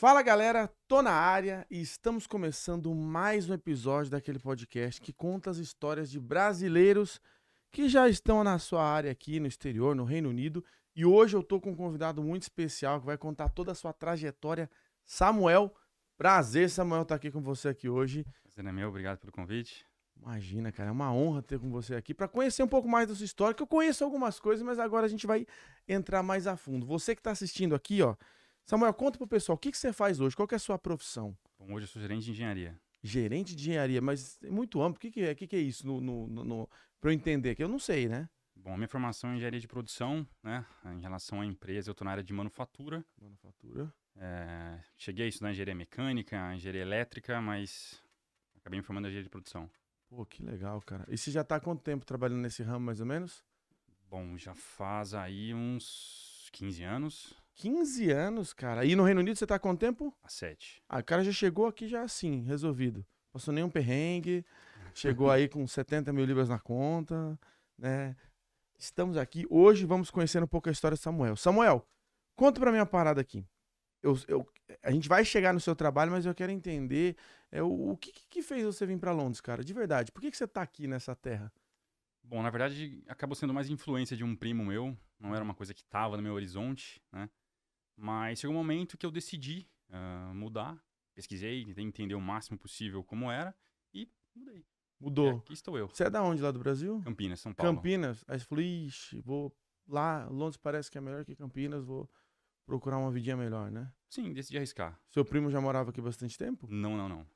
Fala galera, tô na área e estamos começando mais um episódio daquele podcast que conta as histórias de brasileiros que já estão na sua área aqui no exterior, no Reino Unido. E hoje eu tô com um convidado muito especial que vai contar toda a sua trajetória, Samuel. Prazer, Samuel, estar aqui com você aqui hoje. Prazer é meu, obrigado pelo convite. Imagina, cara, é uma honra ter com você aqui para conhecer um pouco mais da sua história, que eu conheço algumas coisas, mas agora a gente vai entrar mais a fundo. Você que está assistindo aqui, ó, Samuel, conta pro pessoal, o que você faz hoje? Qual que é a sua profissão? Bom, hoje eu sou gerente de engenharia. Gerente de engenharia, mas é muito amplo. O que que é isso para eu entender? Que eu não sei, né? Bom, a minha formação é engenharia de produção, né? Em relação à empresa, eu estou na área de manufatura. Manufatura. Cheguei a estudar engenharia mecânica, engenharia elétrica, mas acabei me formando em engenharia de produção. Pô, que legal, cara. E você já tá há quanto tempo trabalhando nesse ramo, mais ou menos? Bom, já faz aí uns 15 anos, 15 anos, cara. E no Reino Unido você tá há quanto tempo? a 7. Ah, o cara já chegou aqui já assim, resolvido. Passou nenhum perrengue, chegou aí com 70 mil libras na conta, né? Estamos aqui. Hoje vamos conhecer um pouco a história de Samuel. Samuel, conta pra mim uma parada aqui. A gente vai chegar no seu trabalho, mas eu quero entender o que fez você vir pra Londres, cara, de verdade. Por que você tá aqui nessa terra? Bom, na verdade, acabou sendo mais influência de um primo meu, não era uma coisa que estava no meu horizonte, né? Mas chegou um momento que eu decidi mudar, pesquisei, tentei entender o máximo possível como era e mudei. E Mudou. aqui estou eu, Você é da onde lá do Brasil? Campinas, São Paulo. Campinas. Aí você falou, ixi, vou lá, Londres parece que é melhor que Campinas, vou procurar uma vidinha melhor, né? Sim, decidi arriscar. Seu primo já morava aqui bastante tempo? Não, não, não.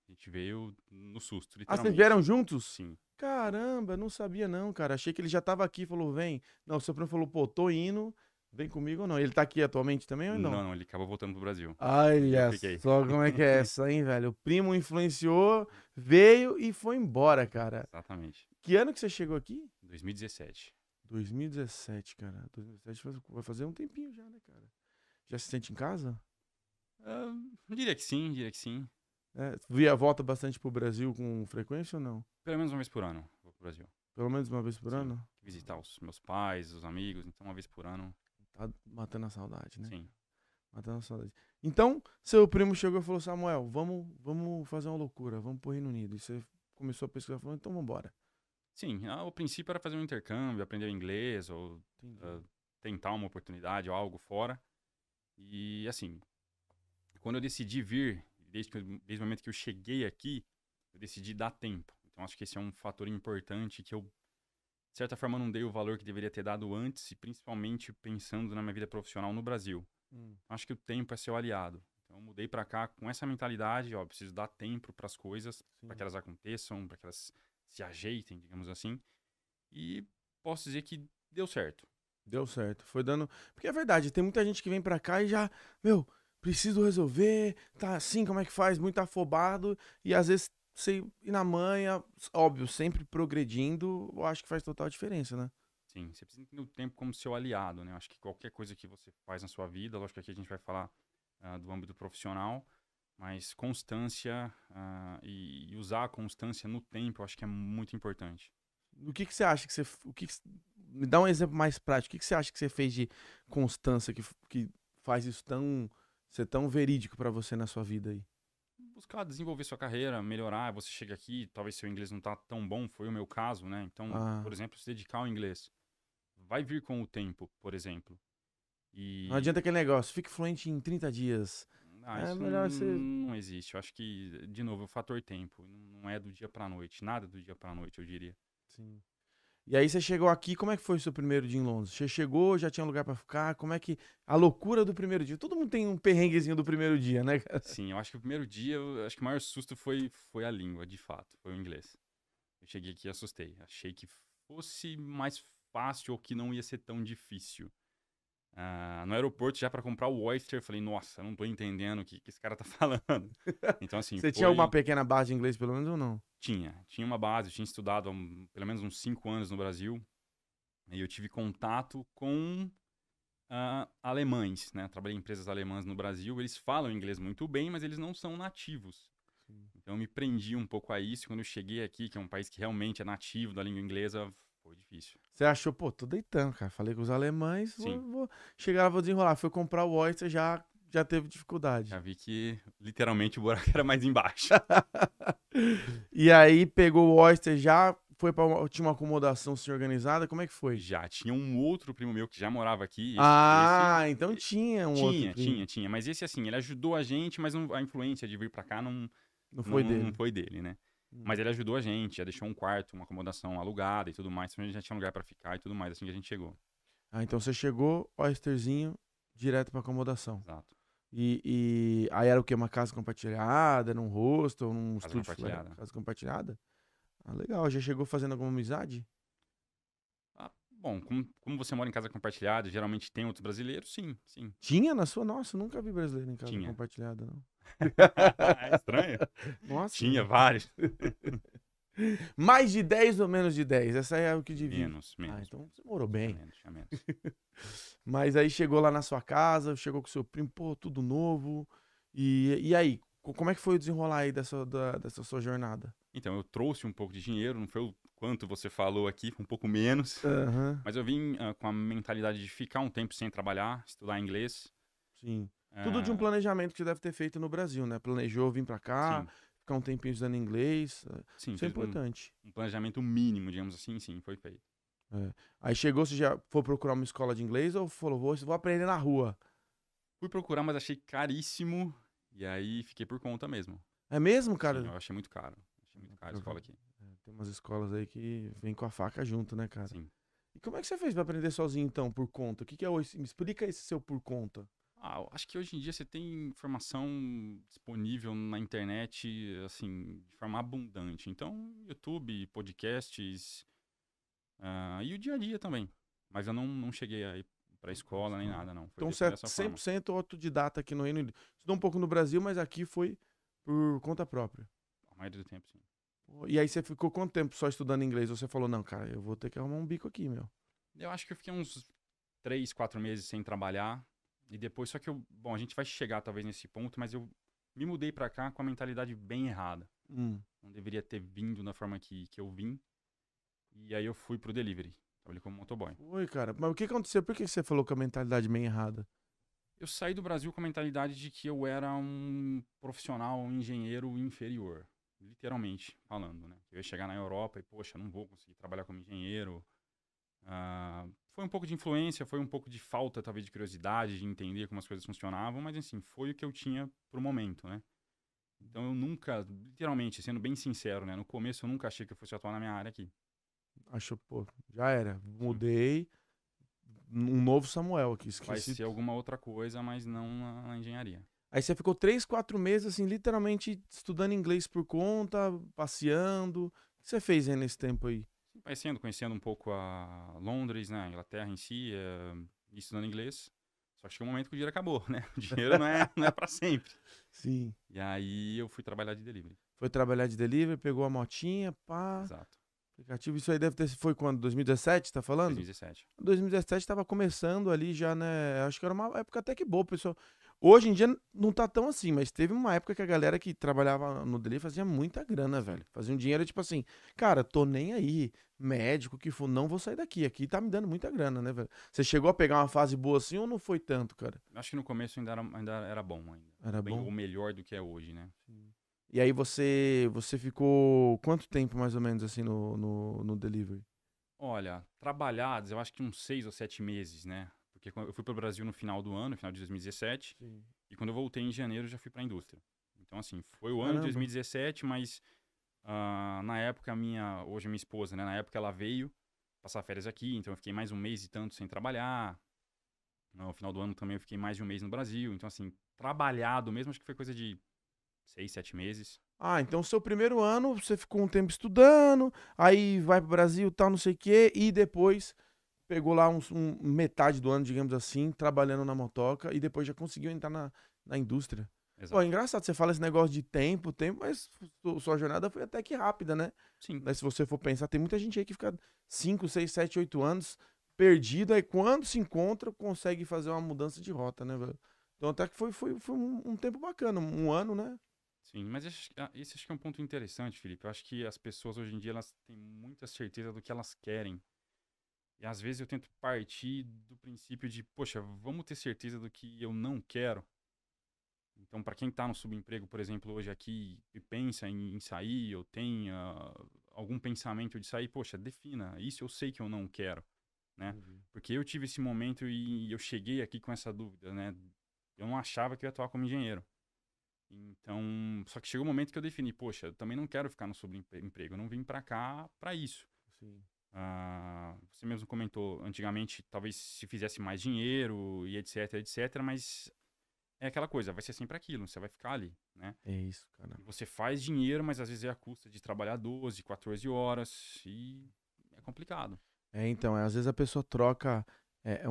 A gente veio no susto, Ah, vocês vieram literalmente. juntos? Sim. Caramba, não sabia não, cara. Achei que ele já tava aqui e falou, vem. Não, seu primo falou, pô, tô indo, vem comigo ou não? Ele tá aqui atualmente também ou não? Não, não, ele acabou voltando pro Brasil. E eu Olha fiquei. só como é que é essa, hein, velho? O primo influenciou, veio e foi embora, cara. Exatamente. Que ano que você chegou aqui? 2017. 2017, cara. 2017 vai fazer um tempinho já, né, cara? Já se sente em casa? Ah, diria que sim, diria que sim. Volta bastante pro Brasil com frequência ou não? Pelo menos uma vez por ano vou pro Brasil. Pelo menos uma vez por Sim. ano? Visitar os meus pais, os amigos, então uma vez por ano. Tá matando a saudade, né? Sim. Matando a saudade. Então, seu primo chegou e falou, Samuel, vamos fazer uma loucura, vamos pro Reino Unido. E você começou a pesquisar e falou, então vambora. Sim, o princípio era fazer um intercâmbio, aprender inglês ou Entendi. tentar uma oportunidade ou algo fora. E assim, quando eu decidi vir, desde o momento que eu cheguei aqui, eu decidi dar tempo. Então acho que esse é um fator importante que eu, de certa forma, não dei o valor que deveria ter dado antes, e principalmente pensando na minha vida profissional no Brasil. Hum, Acho que o tempo é seu aliado. Então eu mudei pra cá com essa mentalidade, ó, preciso dar tempo para as coisas, para sim. que elas aconteçam, para que elas se ajeitem, digamos assim. E posso dizer que deu certo. Deu certo. Foi dando. Porque é verdade, tem muita gente que vem pra cá e já, meu, preciso resolver, tá assim, como é que faz? Muito afobado. E às vezes você ir na manha, óbvio, sempre progredindo, eu acho que faz total diferença, né? Sim, você precisa entender o tempo como seu aliado, né? Acho que qualquer coisa que você faz na sua vida, lógico que aqui a gente vai falar do âmbito profissional, mas constância e usar a constância no tempo, eu acho que é muito importante. O que você acha que você. Me dá um exemplo mais prático. O que você acha que você fez de constância que faz isso ser tão verídico pra você na sua vida aí? Buscar desenvolver sua carreira, melhorar, você chega aqui, talvez seu inglês não tá tão bom, foi o meu caso, né? Então, Ah, por exemplo, se dedicar ao inglês. Vai vir com o tempo, por exemplo. não E adianta aquele negócio, fique fluente em 30 dias. É isso melhor você. não existe. Eu acho que, de novo, o fator tempo. Não é do dia pra noite. Nada do dia pra noite, eu diria. Sim. E aí você chegou aqui, como é que foi o seu primeiro dia em Londres? Você chegou, já tinha lugar pra ficar? Como é que. A loucura do primeiro dia. Todo mundo tem um perrenguezinho do primeiro dia, né, cara? Sim, eu acho que o primeiro dia, eu acho que o maior susto foi a língua, de fato. Foi o inglês. Eu cheguei aqui e assustei. Achei que fosse mais fácil ou que não ia ser tão difícil. No aeroporto, já pra comprar o Oyster, eu falei, nossa, eu não tô entendendo o que esse cara tá falando. Então, assim, Você tinha alguma foi. pequena base de inglês, pelo menos, ou não? Tinha uma base, eu tinha estudado há pelo menos uns 5 anos no Brasil. E eu tive contato com alemães, né? Trabalhei em empresas alemãs no Brasil. Eles falam inglês muito bem, mas eles não são nativos. Sim. Então eu me prendi um pouco a isso. Quando eu cheguei aqui, que é um país que realmente é nativo da língua inglesa, foi difícil. Você achou, pô, tô deitando, cara. Falei com os alemães, Sim, chegar lá, vou desenrolar. Foi comprar o Oyster já já teve dificuldade. Já vi que literalmente o buraco era mais embaixo. E aí pegou o Oyster já, tinha uma acomodação assim organizada, como é que foi? Já tinha um outro primo meu que já morava aqui. Então tinha um outro primo. Tinha. Mas esse, assim, ele ajudou a gente, mas a influência de vir pra cá não Foi dele. não foi dele, né? Mas ele ajudou a gente, já deixou um quarto, uma acomodação alugada e tudo mais. Então a gente já tinha um lugar pra ficar e tudo mais, assim que a gente chegou. Então você chegou, Oysterzinho, direto pra acomodação. Exato. E aí era o quê? Uma casa compartilhada, num hostel, num Casa estúdio? compartilhada. Casa compartilhada? Ah, legal. Já chegou fazendo alguma amizade? Bom, como você mora em casa compartilhada, geralmente tem outros brasileiros, sim. Tinha na sua? Nossa, eu nunca vi brasileiro em casa Tinha. compartilhada, não. É estranho? Nossa. Tinha vários. Mais de 10 ou menos de 10? Essa é o que divide. Menos. Então você morou bem. Tinha menos. Mas aí chegou lá na sua casa, chegou com seu primo, pô, tudo novo. E aí, como é que foi o desenrolar aí dessa sua jornada? Então, eu trouxe um pouco de dinheiro, não foi o quanto você falou aqui, foi um pouco menos. Uhum. Mas eu vim com a mentalidade de ficar um tempo sem trabalhar, estudar inglês. Sim. Tudo de um planejamento que você deve ter feito no Brasil, né? Planejou vir pra cá, Sim. ficar um tempinho estudando inglês. Sim, Isso é importante. Um planejamento mínimo, digamos assim, sim, foi feito. Aí chegou, você já foi procurar uma escola de inglês ou falou, vou aprender na rua? Fui procurar, mas achei caríssimo. E aí fiquei por conta mesmo. É mesmo, cara? Sim, eu achei muito caro. Achei muito caro a escola aqui. Tem umas escolas aí que vem com a faca junto, né, cara? Sim. E como é que você fez pra aprender sozinho, então, por conta? O que é hoje? Me explica esse seu por conta. Eu acho que hoje em dia você tem informação disponível na internet, assim, de forma abundante. Então, YouTube, podcasts, e o dia a dia também. Mas eu não cheguei aí pra escola nem nada, não. Foi Então, dessa forma. 100% autodidata aqui no Reino Unido. Estudou um pouco no Brasil, mas aqui foi por conta própria. A maioria do tempo, sim. E aí você ficou quanto tempo só estudando inglês? Ou você falou, não, cara, eu vou ter que arrumar um bico aqui, meu. Eu acho que eu fiquei uns 3, 4 meses sem trabalhar. E depois, só que bom, a gente vai chegar talvez nesse ponto, mas eu me mudei pra cá com a mentalidade bem errada. Não deveria ter vindo da forma que eu vim. E aí eu fui pro delivery. Trabalhei como motoboy. Oi, cara. Mas o que aconteceu? Por que você falou com a mentalidade meio errada? Eu saí do Brasil com a mentalidade de que eu era um profissional, um engenheiro inferior. Literalmente falando, né? Eu ia chegar na Europa e, poxa, não vou conseguir trabalhar como engenheiro. Foi um pouco de influência, foi um pouco de falta, talvez, de curiosidade, de entender como as coisas funcionavam, mas, assim, foi o que eu tinha pro momento, né? Então, eu nunca, literalmente, sendo bem sincero, né? No começo, eu nunca achei que eu fosse atuar na minha área aqui. Achou, pô, já era. Mudei. Um novo Samuel aqui, esqueci. Vai ser alguma outra coisa, mas não na engenharia. Aí você ficou 3, 4 meses, assim, literalmente estudando inglês por conta, passeando. O que você fez aí nesse tempo aí? Conhecendo um pouco a Londres, né? A Inglaterra em si, estudando inglês. Só que chegou um momento que o dinheiro acabou, né? O dinheiro não é pra sempre. Sim. E aí eu fui trabalhar de delivery. Foi trabalhar de delivery, pegou a motinha, pá. Exato. Aplicativo, isso aí foi quando? 2017, tá falando? 2017. 2017 tava começando ali já, né? Acho que era uma época até que boa, pessoal. Hoje em dia não tá tão assim, mas teve uma época que a galera que trabalhava no delivery fazia muita grana, velho. Fazia um dinheiro tipo assim, cara, tô nem aí, médico que for, não vou sair daqui. Aqui tá me dando muita grana, né, velho? Você chegou a pegar uma fase boa assim ou não foi tanto, cara? Acho que no começo ainda era bom ainda. Era bem, bom? ou melhor do que é hoje, né? E aí você ficou quanto tempo mais ou menos assim no delivery? Olha, trabalhados, eu acho que uns 6 ou 7 meses, né? Porque eu fui pro Brasil no final do ano, final de 2017. Sim. E quando eu voltei em janeiro, já fui pra indústria. Então, assim, foi o ano Caramba. de 2017, mas na época hoje a minha esposa, né? Na época ela veio passar férias aqui, então eu fiquei mais um mês e tanto sem trabalhar. No final do ano também eu fiquei mais de um mês no Brasil. Então, assim, trabalhado mesmo, acho que foi coisa de 6, 7 meses. Então seu primeiro ano você ficou um tempo estudando, aí vai pro Brasil, tal, não sei o quê, e depois pegou lá metade do ano, digamos assim, trabalhando na motoca, e depois já conseguiu entrar na indústria. Exato. Pô, é engraçado, você fala esse negócio de tempo, mas sua jornada foi até que rápida, né? Sim. Mas se você for pensar, tem muita gente aí que fica 5, 6, 7, 8 anos perdido, aí quando se encontra, consegue fazer uma mudança de rota, né, velho? Então até que foi um tempo bacana, um ano, né? Sim, mas esse acho que é um ponto interessante, Felipe. Eu acho que as pessoas hoje em dia elas têm muita certeza do que elas querem. E às vezes eu tento partir do princípio de, poxa, vamos ter certeza do que eu não quero. Então, para quem está no subemprego, por exemplo, hoje aqui e pensa em sair, ou tem algum pensamento de sair, poxa, defina. Isso eu sei que eu não quero, né? Entendi. Porque eu tive esse momento e eu cheguei aqui com essa dúvida, né? Eu não achava que eu ia atuar como engenheiro. Então, só que chegou um momento que eu defini, poxa, eu também não quero ficar no subemprego, eu não vim para cá para isso. Sim. Você mesmo comentou, antigamente talvez se fizesse mais dinheiro e etc, etc, mas é aquela coisa, vai ser sempre aquilo, você vai ficar ali, né? É isso, cara. E você faz dinheiro, mas às vezes é a custa de trabalhar 12, 14 horas e é complicado. Então, às vezes a pessoa troca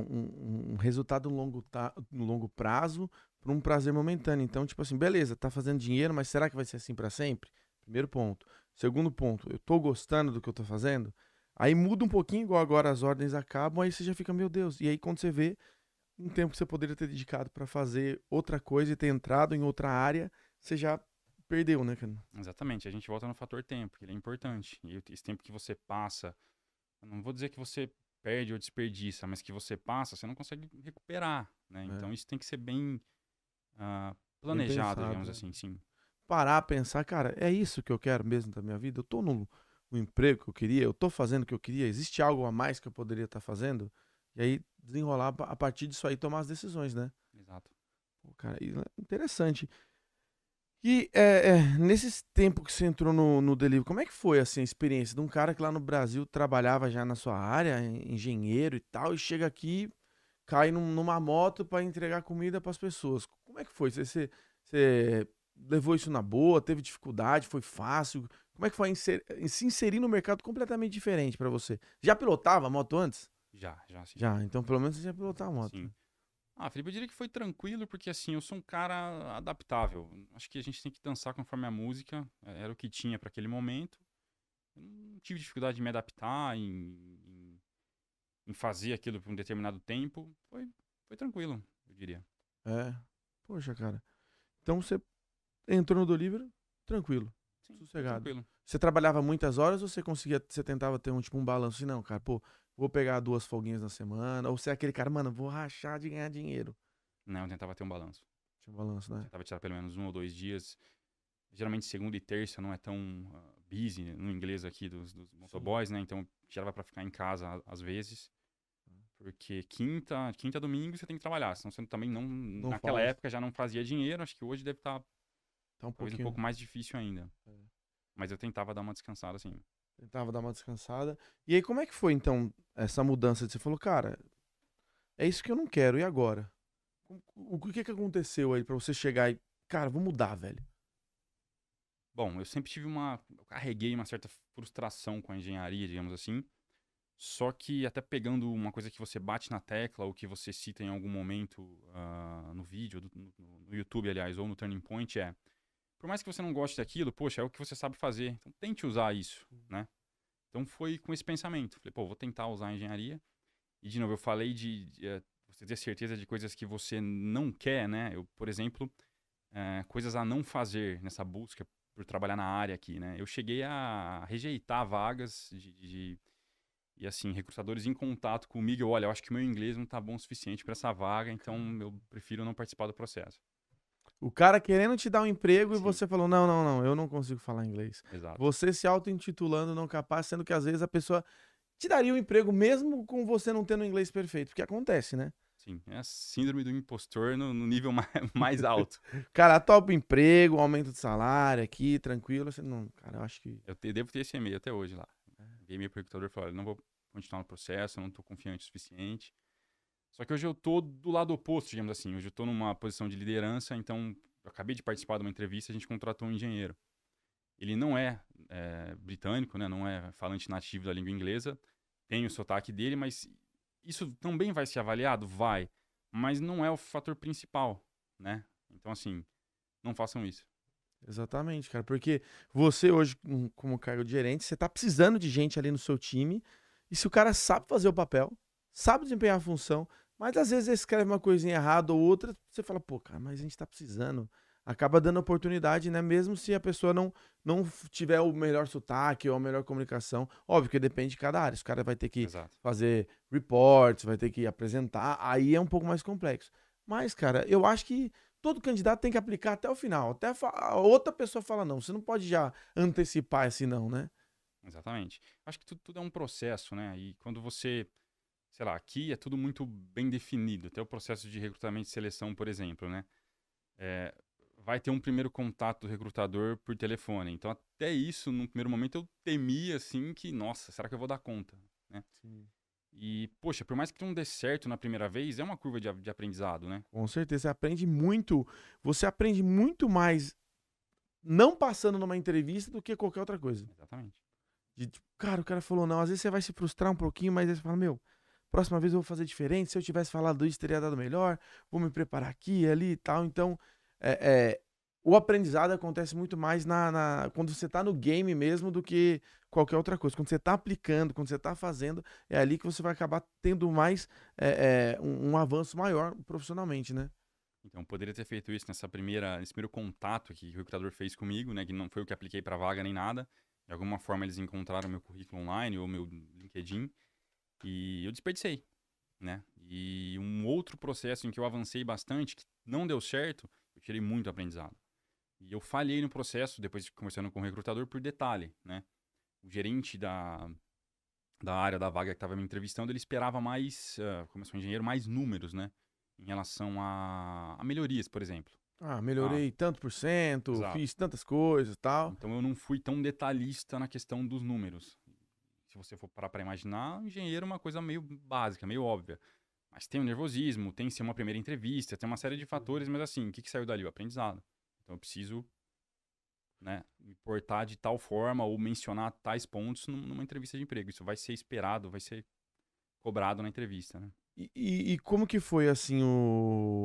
um resultado no longo prazo por um prazer momentâneo. Então, tipo assim, beleza, tá fazendo dinheiro, mas será que vai ser assim pra sempre? Primeiro ponto. Segundo ponto, eu tô gostando do que eu tô fazendo? Aí muda um pouquinho, igual agora as ordens acabam, aí você já fica, meu Deus. E aí quando você vê um tempo que você poderia ter dedicado pra fazer outra coisa e ter entrado em outra área, você já perdeu, né, cara? Exatamente, a gente volta no fator tempo, que ele é importante. E esse tempo que você passa, eu não vou dizer que você perde ou desperdiça, mas que você passa, você não consegue recuperar, né? Então É, isso tem que ser bem bem planejado, pensado, digamos né? assim, sim. Parar, pensar, cara, é isso que eu quero mesmo da minha vida? Eu tô no emprego que eu queria, eu tô fazendo o que eu queria, existe algo a mais que eu poderia estar fazendo? E aí desenrolar a partir disso aí, tomar as decisões, né? Exato. Pô, cara, interessante. E nesse tempo que você entrou no delivery, como é que foi assim, a experiência de um cara que lá no Brasil trabalhava já na sua área, engenheiro e tal, e chega aqui, cai numa moto para entregar comida para as pessoas? Como é que foi? Você levou isso na boa? Teve dificuldade? Foi fácil? Como é que foi se inserir no mercado completamente diferente para você? Já pilotava a moto antes? Já, sim. Já, então pelo menos você já pilotou a moto, Sim. né? Felipe, eu diria que foi tranquilo, porque assim, eu sou um cara adaptável. Acho que a gente tem que dançar conforme a música, era o que tinha para aquele momento. Eu não tive dificuldade de me adaptar, em fazer aquilo por um determinado tempo. Foi tranquilo, eu diria. É. Poxa, cara. Então você entrou no delivery tranquilo, Sim, foi sossegado. tranquilo. Você trabalhava muitas horas ou você tentava ter tipo um balanço assim, não, cara, pô, vou pegar 2 folguinhas na semana, ou você é aquele cara, mano, vou rachar de ganhar dinheiro. Não, eu tentava ter um balanço. Tinha um balanço, né? Tentava tirar pelo menos 1 ou 2 dias. Geralmente segunda e terça não é tão busy no inglês aqui dos Sim. motoboys, né? Então gerava pra ficar em casa às vezes. Porque quinta, domingo você tem que trabalhar. Senão você também não. Não Naquela faz. época já não fazia dinheiro. Acho que hoje deve estar Tá um talvez um pouquinho. pouco mais difícil ainda. É, Mas eu tentava dar uma descansada assim. tentava dar uma descansada. E aí, como é que foi, então, essa mudança? Você falou, cara, é isso que eu não quero, e agora? O que aconteceu aí pra você chegar e, cara, vou mudar, velho? Bom, eu sempre tive uma. Eu carreguei uma certa frustração com a engenharia, digamos assim. Só que até pegando uma coisa que você bate na tecla ou que você cita em algum momento no vídeo, no YouTube, aliás, ou no Turning Point, por mais que você não goste daquilo, poxa, é o que você sabe fazer. Então tente usar isso, né? Então foi com esse pensamento. Falei, pô, vou tentar usar a engenharia. E de novo, eu falei de você ter certeza de coisas que você não quer, né? Eu, por exemplo, coisas a não fazer nessa busca por trabalhar na área aqui, né? Eu cheguei a rejeitar vagas e assim, recrutadores em contato comigo, olha, eu acho que o meu inglês não tá bom o suficiente para essa vaga, então eu prefiro não participar do processo. O cara querendo te dar um emprego e Sim, você falou: não, não, não, eu não consigo falar inglês. exato. Você se auto-intitulando não capaz, sendo que às vezes a pessoa te daria um emprego mesmo com você não tendo inglês perfeito, porque acontece, né? Sim, é a síndrome do impostor no nível mais alto. Cara, topa o emprego, aumento de salário aqui, tranquilo. Você, não, cara, eu acho que. Devo ter esse e-mail até hoje lá. Enviei e-mail pro recrutador e falei, olha, não vou continuar no processo, eu não tô confiante o suficiente. Só que hoje eu tô do lado oposto, digamos assim. Hoje eu tô numa posição de liderança, então eu acabei de participar de uma entrevista, a gente contratou um engenheiro. Ele não é, britânico, né? Não é falante nativo da língua inglesa, tem o sotaque dele, mas isso também vai ser avaliado? Vai. Mas não é o fator principal, né? Então, assim, não façam isso. Exatamente, cara. Porque você hoje, como cargo de gerente, você tá precisando de gente ali no seu time. E se o cara sabe fazer o papel, sabe desempenhar a função, mas às vezes ele escreve uma coisinha errada ou outra, você fala, pô, cara, mas a gente tá precisando. Acaba dando oportunidade, né? Mesmo se a pessoa não tiver o melhor sotaque ou a melhor comunicação. Óbvio que depende de cada área. Se o cara vai ter que Exato. fazer reports, vai ter que apresentar, aí é um pouco mais complexo. Mas, cara, eu acho que todo candidato tem que aplicar até o final. Até a outra pessoa fala não. Você não pode já antecipar esse não, né? Exatamente. Acho que tudo é um processo, né? E quando você, sei lá, aqui é tudo muito bem definido. Até o processo de recrutamento e seleção, por exemplo, né? É, vai ter um primeiro contato do recrutador por telefone. Então, até isso, no primeiro momento, eu temia, assim, que, nossa, será que eu vou dar conta, né? Sim. E, poxa, por mais que não dê certo na primeira vez, é uma curva de aprendizado, né? Com certeza. Você aprende muito. Você aprende muito mais não passando numa entrevista do que qualquer outra coisa. Exatamente. Tipo, cara, o cara falou não. Às vezes você vai se frustrar um pouquinho, mas aí você fala, meu, próxima vez eu vou fazer diferente. Se eu tivesse falado isso, teria dado melhor. Vou me preparar aqui, ali e tal. Então, o aprendizado acontece muito mais quando você tá no game mesmo do que qualquer outra coisa. Quando você tá aplicando, quando você tá fazendo, é ali que você vai acabar tendo mais um avanço maior profissionalmente, né? Então, eu poderia ter feito isso nesse primeiro contato que o recrutador fez comigo, né? Que não foi eu que apliquei para vaga nem nada. De alguma forma, eles encontraram meu currículo online ou meu LinkedIn e eu desperdicei, né? E um outro processo em que eu avancei bastante, que não deu certo, eu tirei muito aprendizado. E eu falhei no processo, depois de conversando com o recrutador, por detalhe, né? O gerente da área da vaga que estava me entrevistando, ele esperava mais, como eu sou engenheiro, mais números, né? Em relação a melhorias, por exemplo. Ah, Ah, melhorei tanto por cento, exato. fiz tantas coisas e tal. Então eu não fui tão detalhista na questão dos números. Se você for parar para imaginar, o engenheiro é uma coisa meio básica, meio óbvia. Mas tem o nervosismo, tem que ser uma primeira entrevista, tem uma série de fatores, mas assim, o que saiu dali? O aprendizado. Então eu preciso, né, me portar de tal forma ou mencionar tais pontos numa entrevista de emprego. Isso vai ser esperado, vai ser cobrado na entrevista, né? E como que foi, assim,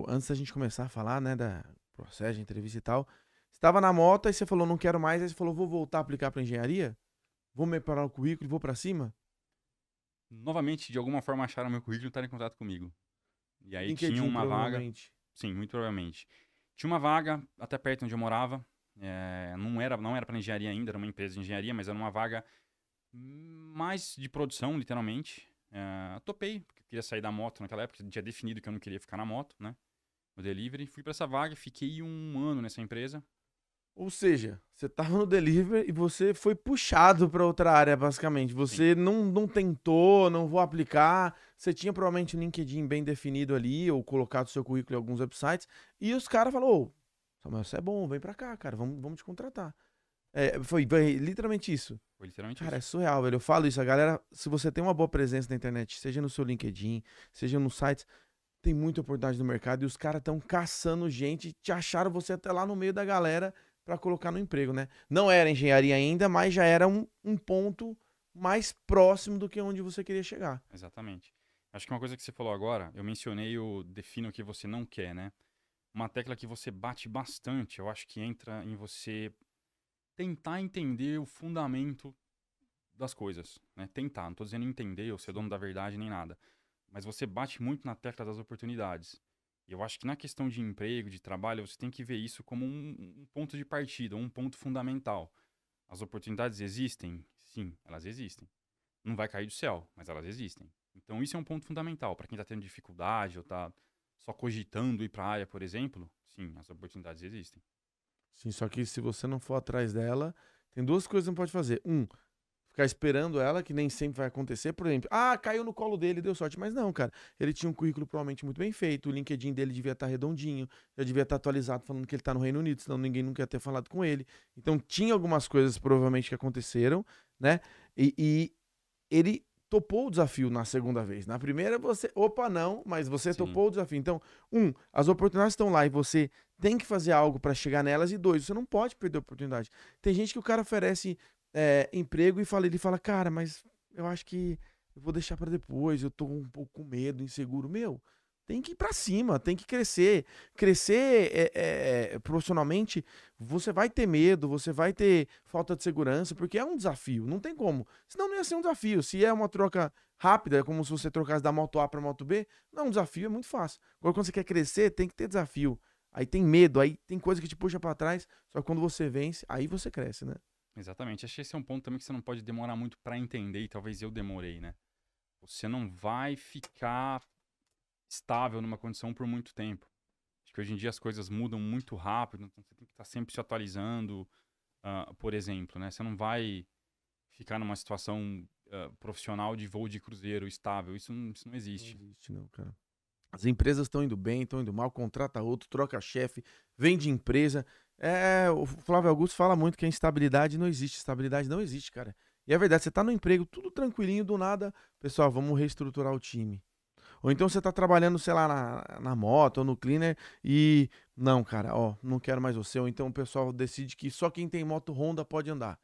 antes da gente começar a falar, né, da processo de entrevista e tal, você tava na moto, aí você falou, não quero mais, aí você falou, vou voltar a aplicar pra engenharia? Vou me preparar o currículo e vou pra cima? Novamente, de alguma forma, acharam meu currículo e entraram em contato comigo. E aí tinha LinkedIn, uma vaga, provavelmente. sim, muito provavelmente. Tinha uma vaga até perto onde eu morava. Não era para engenharia ainda, era uma empresa de engenharia, mas era uma vaga mais de produção, literalmente. Topei, porque eu queria sair da moto naquela época, tinha definido que eu não queria ficar na moto, né? No delivery. Fui para essa vaga, fiquei 1 ano nessa empresa. Ou seja, você tava no delivery e você foi puxado pra outra área, basicamente. Sim, Você não tentou, não vou aplicar. Você tinha provavelmente um LinkedIn bem definido ali, ou colocado seu currículo em alguns websites. E os caras falaram, ô, Samuel, você é bom, vem pra cá, cara, vamos te contratar. Foi literalmente isso. foi literalmente Cara, é isso. surreal, velho. Eu falo isso, a galera, se você tem uma boa presença na internet, seja no seu LinkedIn, seja nos sites, tem muita oportunidade no mercado e os caras estão caçando gente, te acharam você até lá no meio da galera pra colocar no emprego, né? Não era engenharia ainda, mas já era um ponto mais próximo do que onde você queria chegar. Exatamente. Acho que uma coisa que você falou agora, eu mencionei o defina o que você não quer, né? Uma tecla que você bate bastante, eu acho que entra em você tentar entender o fundamento das coisas, né? Tentar, não tô dizendo entender ou ser dono da verdade nem nada, mas você bate muito na tecla das oportunidades. E eu acho que na questão de emprego, de trabalho, você tem que ver isso como um ponto de partida, um ponto fundamental. As oportunidades existem? Sim, elas existem. Não vai cair do céu, mas elas existem. Então isso é um ponto fundamental para quem está tendo dificuldade ou está só cogitando ir para a área, por exemplo. Sim, as oportunidades existem. Sim, só que se você não for atrás dela, tem duas coisas que você não pode fazer. Ficar esperando ela, que nem sempre vai acontecer. Por exemplo, caiu no colo dele, deu sorte. Mas não, cara. Ele tinha um currículo provavelmente muito bem feito. O LinkedIn dele devia estar redondinho. Já devia estar atualizado falando que ele tá no Reino Unido, senão ninguém nunca ia ter falado com ele. Então tinha algumas coisas provavelmente que aconteceram, né? E ele topou o desafio na segunda vez. Na primeira você, opa, não, mas você Sim, topou o desafio. Então, as oportunidades estão lá e você tem que fazer algo para chegar nelas. E dois, você não pode perder a oportunidade. Tem gente que o cara oferece emprego e ele fala, cara, mas eu acho que eu vou deixar para depois, eu tô um pouco com medo, inseguro. Meu, tem que ir para cima, tem que crescer. Crescer profissionalmente, você vai ter medo, você vai ter falta de segurança, porque é um desafio, não tem como. Senão não ia ser um desafio. Se é uma troca rápida, é como se você trocasse da moto A para moto B, não é um desafio, é muito fácil. Agora, quando você quer crescer, tem que ter desafio. Aí tem medo, aí tem coisa que te puxa para trás, só que quando você vence, aí você cresce, né? exatamente. Acho que esse é um ponto também que você não pode demorar muito para entender, e talvez eu demorei, né? Você não vai ficar estável numa condição por muito tempo. Acho que hoje em dia as coisas mudam muito rápido, então você tem que estar sempre se atualizando, por exemplo, né? Você não vai ficar numa situação profissional de voo de cruzeiro estável. Isso não Não existe. existe, não, cara. As empresas estão indo bem, estão indo mal, contrata outro, troca chefe, vende empresa. O Flávio Augusto fala muito que a instabilidade não existe. Estabilidade não existe, cara. E é verdade, você tá no emprego, tudo tranquilinho, do nada, pessoal, vamos reestruturar o time. Ou então você tá trabalhando, sei lá, na moto ou no cleaner e. Não, cara, ó, não quero mais você. Ou então o pessoal decide que só quem tem moto Honda pode andar.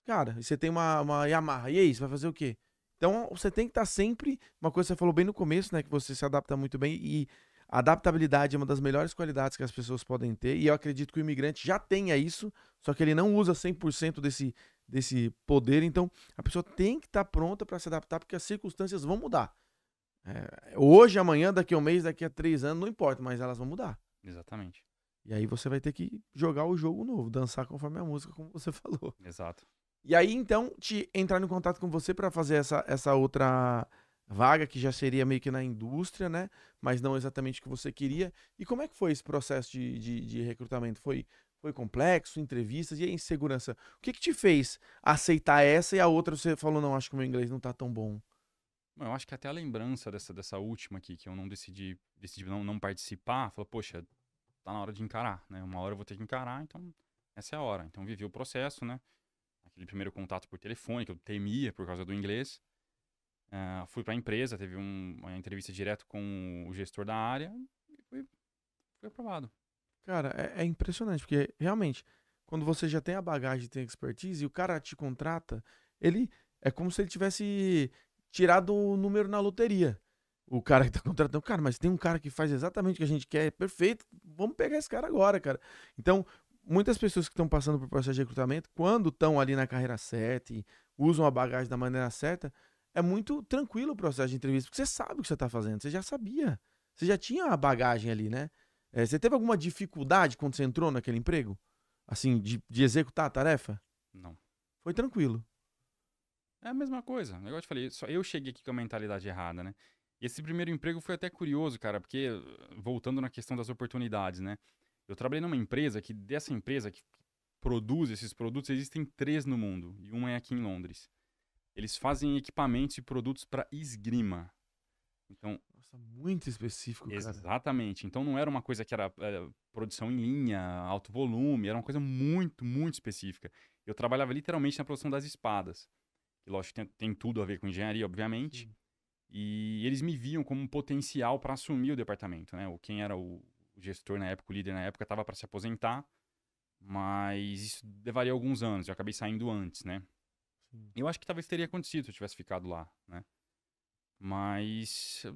Cara, e você tem uma Yamaha. E aí, você vai fazer o quê? Então você tem que estar sempre. Uma coisa que você falou bem no começo, né? Que você se adapta muito bem. E a adaptabilidade é uma das melhores qualidades que as pessoas podem ter. E eu acredito que o imigrante já tenha isso, só que ele não usa 100% desse poder. Então a pessoa tem que estar pronta para se adaptar, porque as circunstâncias vão mudar. Hoje, amanhã, daqui a um mês, daqui a 3 anos, não importa, mas elas vão mudar. Exatamente. E aí você vai ter que jogar o jogo novo, dançar conforme a música, como você falou. Exato. E aí, então, entrar em contato com você para fazer essa outra vaga, que já seria meio que na indústria, né? Mas não exatamente o que você queria. E como é que foi esse processo de recrutamento? Foi complexo, entrevistas e a insegurança? O que te fez aceitar essa e a outra você falou, não, acho que o meu inglês não tá tão bom? Eu acho que até a lembrança dessa última aqui, que eu não decidi não participar, falou, poxa, tá na hora de encarar, né? Uma hora eu vou ter que encarar, então essa é a hora. Então vivi o processo, né? Aquele primeiro contato por telefone, que eu temia por causa do inglês. Fui para a empresa, teve uma entrevista direto com o gestor da área e fui aprovado. Cara, é impressionante, porque realmente, quando você já tem a bagagem, tem a expertise, e o cara te contrata, ele é como se ele tivesse tirado o número na loteria. O cara que tá contratando, cara, mas tem um cara que faz exatamente o que a gente quer, perfeito, vamos pegar esse cara agora, cara. Então, muitas pessoas que estão passando por processo de recrutamento, quando estão ali na carreira certa e usam a bagagem da maneira certa, é muito tranquilo o processo de entrevista, porque você sabe o que você tá fazendo, você já sabia, você já tinha a bagagem ali, né? Você teve alguma dificuldade quando você entrou naquele emprego? Assim, de executar a tarefa? Não. Foi tranquilo. É a mesma coisa. Igual eu te falei, só eu cheguei aqui com a mentalidade errada, né? E esse primeiro emprego foi até curioso, cara, porque, voltando na questão das oportunidades, né? Eu trabalhei numa empresa dessa empresa que produz esses produtos, existem 3 no mundo. E uma é aqui em Londres. Eles fazem equipamentos e produtos para esgrima. Então, Nossa, muito específico, cara. exatamente. Então não era uma coisa que era produção em linha, alto volume, era uma coisa muito, muito específica. Eu trabalhava literalmente na produção das espadas. Que, lógico, tem tudo a ver com engenharia, obviamente. Sim. E eles me viam como um potencial para assumir o departamento, né? Quem era o gestor na época, o líder na época, estava para se aposentar, mas isso levaria alguns anos. Eu acabei saindo antes, né? Sim. Eu acho que talvez teria acontecido se eu tivesse ficado lá, né? Mas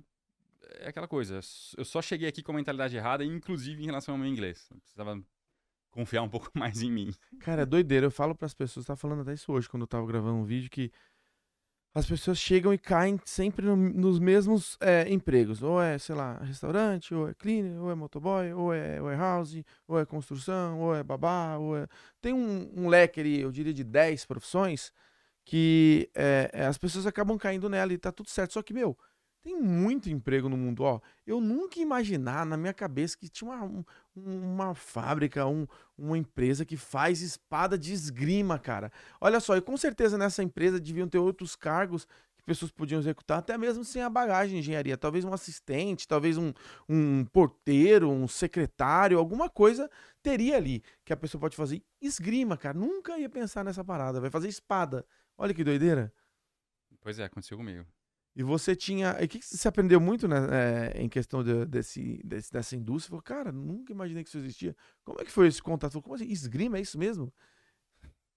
é aquela coisa. Eu só cheguei aqui com a mentalidade errada, inclusive em relação ao meu inglês. Eu precisava confiar um pouco mais em mim. Cara, é doideira. Eu falo pras pessoas, tava falando até isso hoje, quando eu tava gravando um vídeo, que as pessoas chegam e caem sempre nos mesmos empregos. Ou é, sei lá, restaurante, ou é cleaner, ou é motoboy, ou é warehouse, ou é construção, ou é babá, ou é... Tem um leque ali, eu diria, de 10 profissões que as pessoas acabam caindo nela e tá tudo certo. Só que, meu, tem muito emprego no mundo, ó. Eu nunca ia imaginar na minha cabeça que tinha uma fábrica, uma empresa que faz espada de esgrima, cara. Olha só, e com certeza nessa empresa deviam ter outros cargos que pessoas podiam executar, até mesmo sem a bagagem de engenharia. Talvez um assistente, talvez um porteiro, um secretário, alguma coisa teria ali que a pessoa pode fazer. Esgrima, cara. Nunca ia pensar nessa parada. Vai fazer espada. Olha que doideira. Pois é, aconteceu comigo. E você tinha. E o que você aprendeu muito, né, em questão dessa indústria? Você falou, cara, nunca imaginei que isso existia. Como é que foi esse contato? Falou, como assim? Esgrima, é isso mesmo?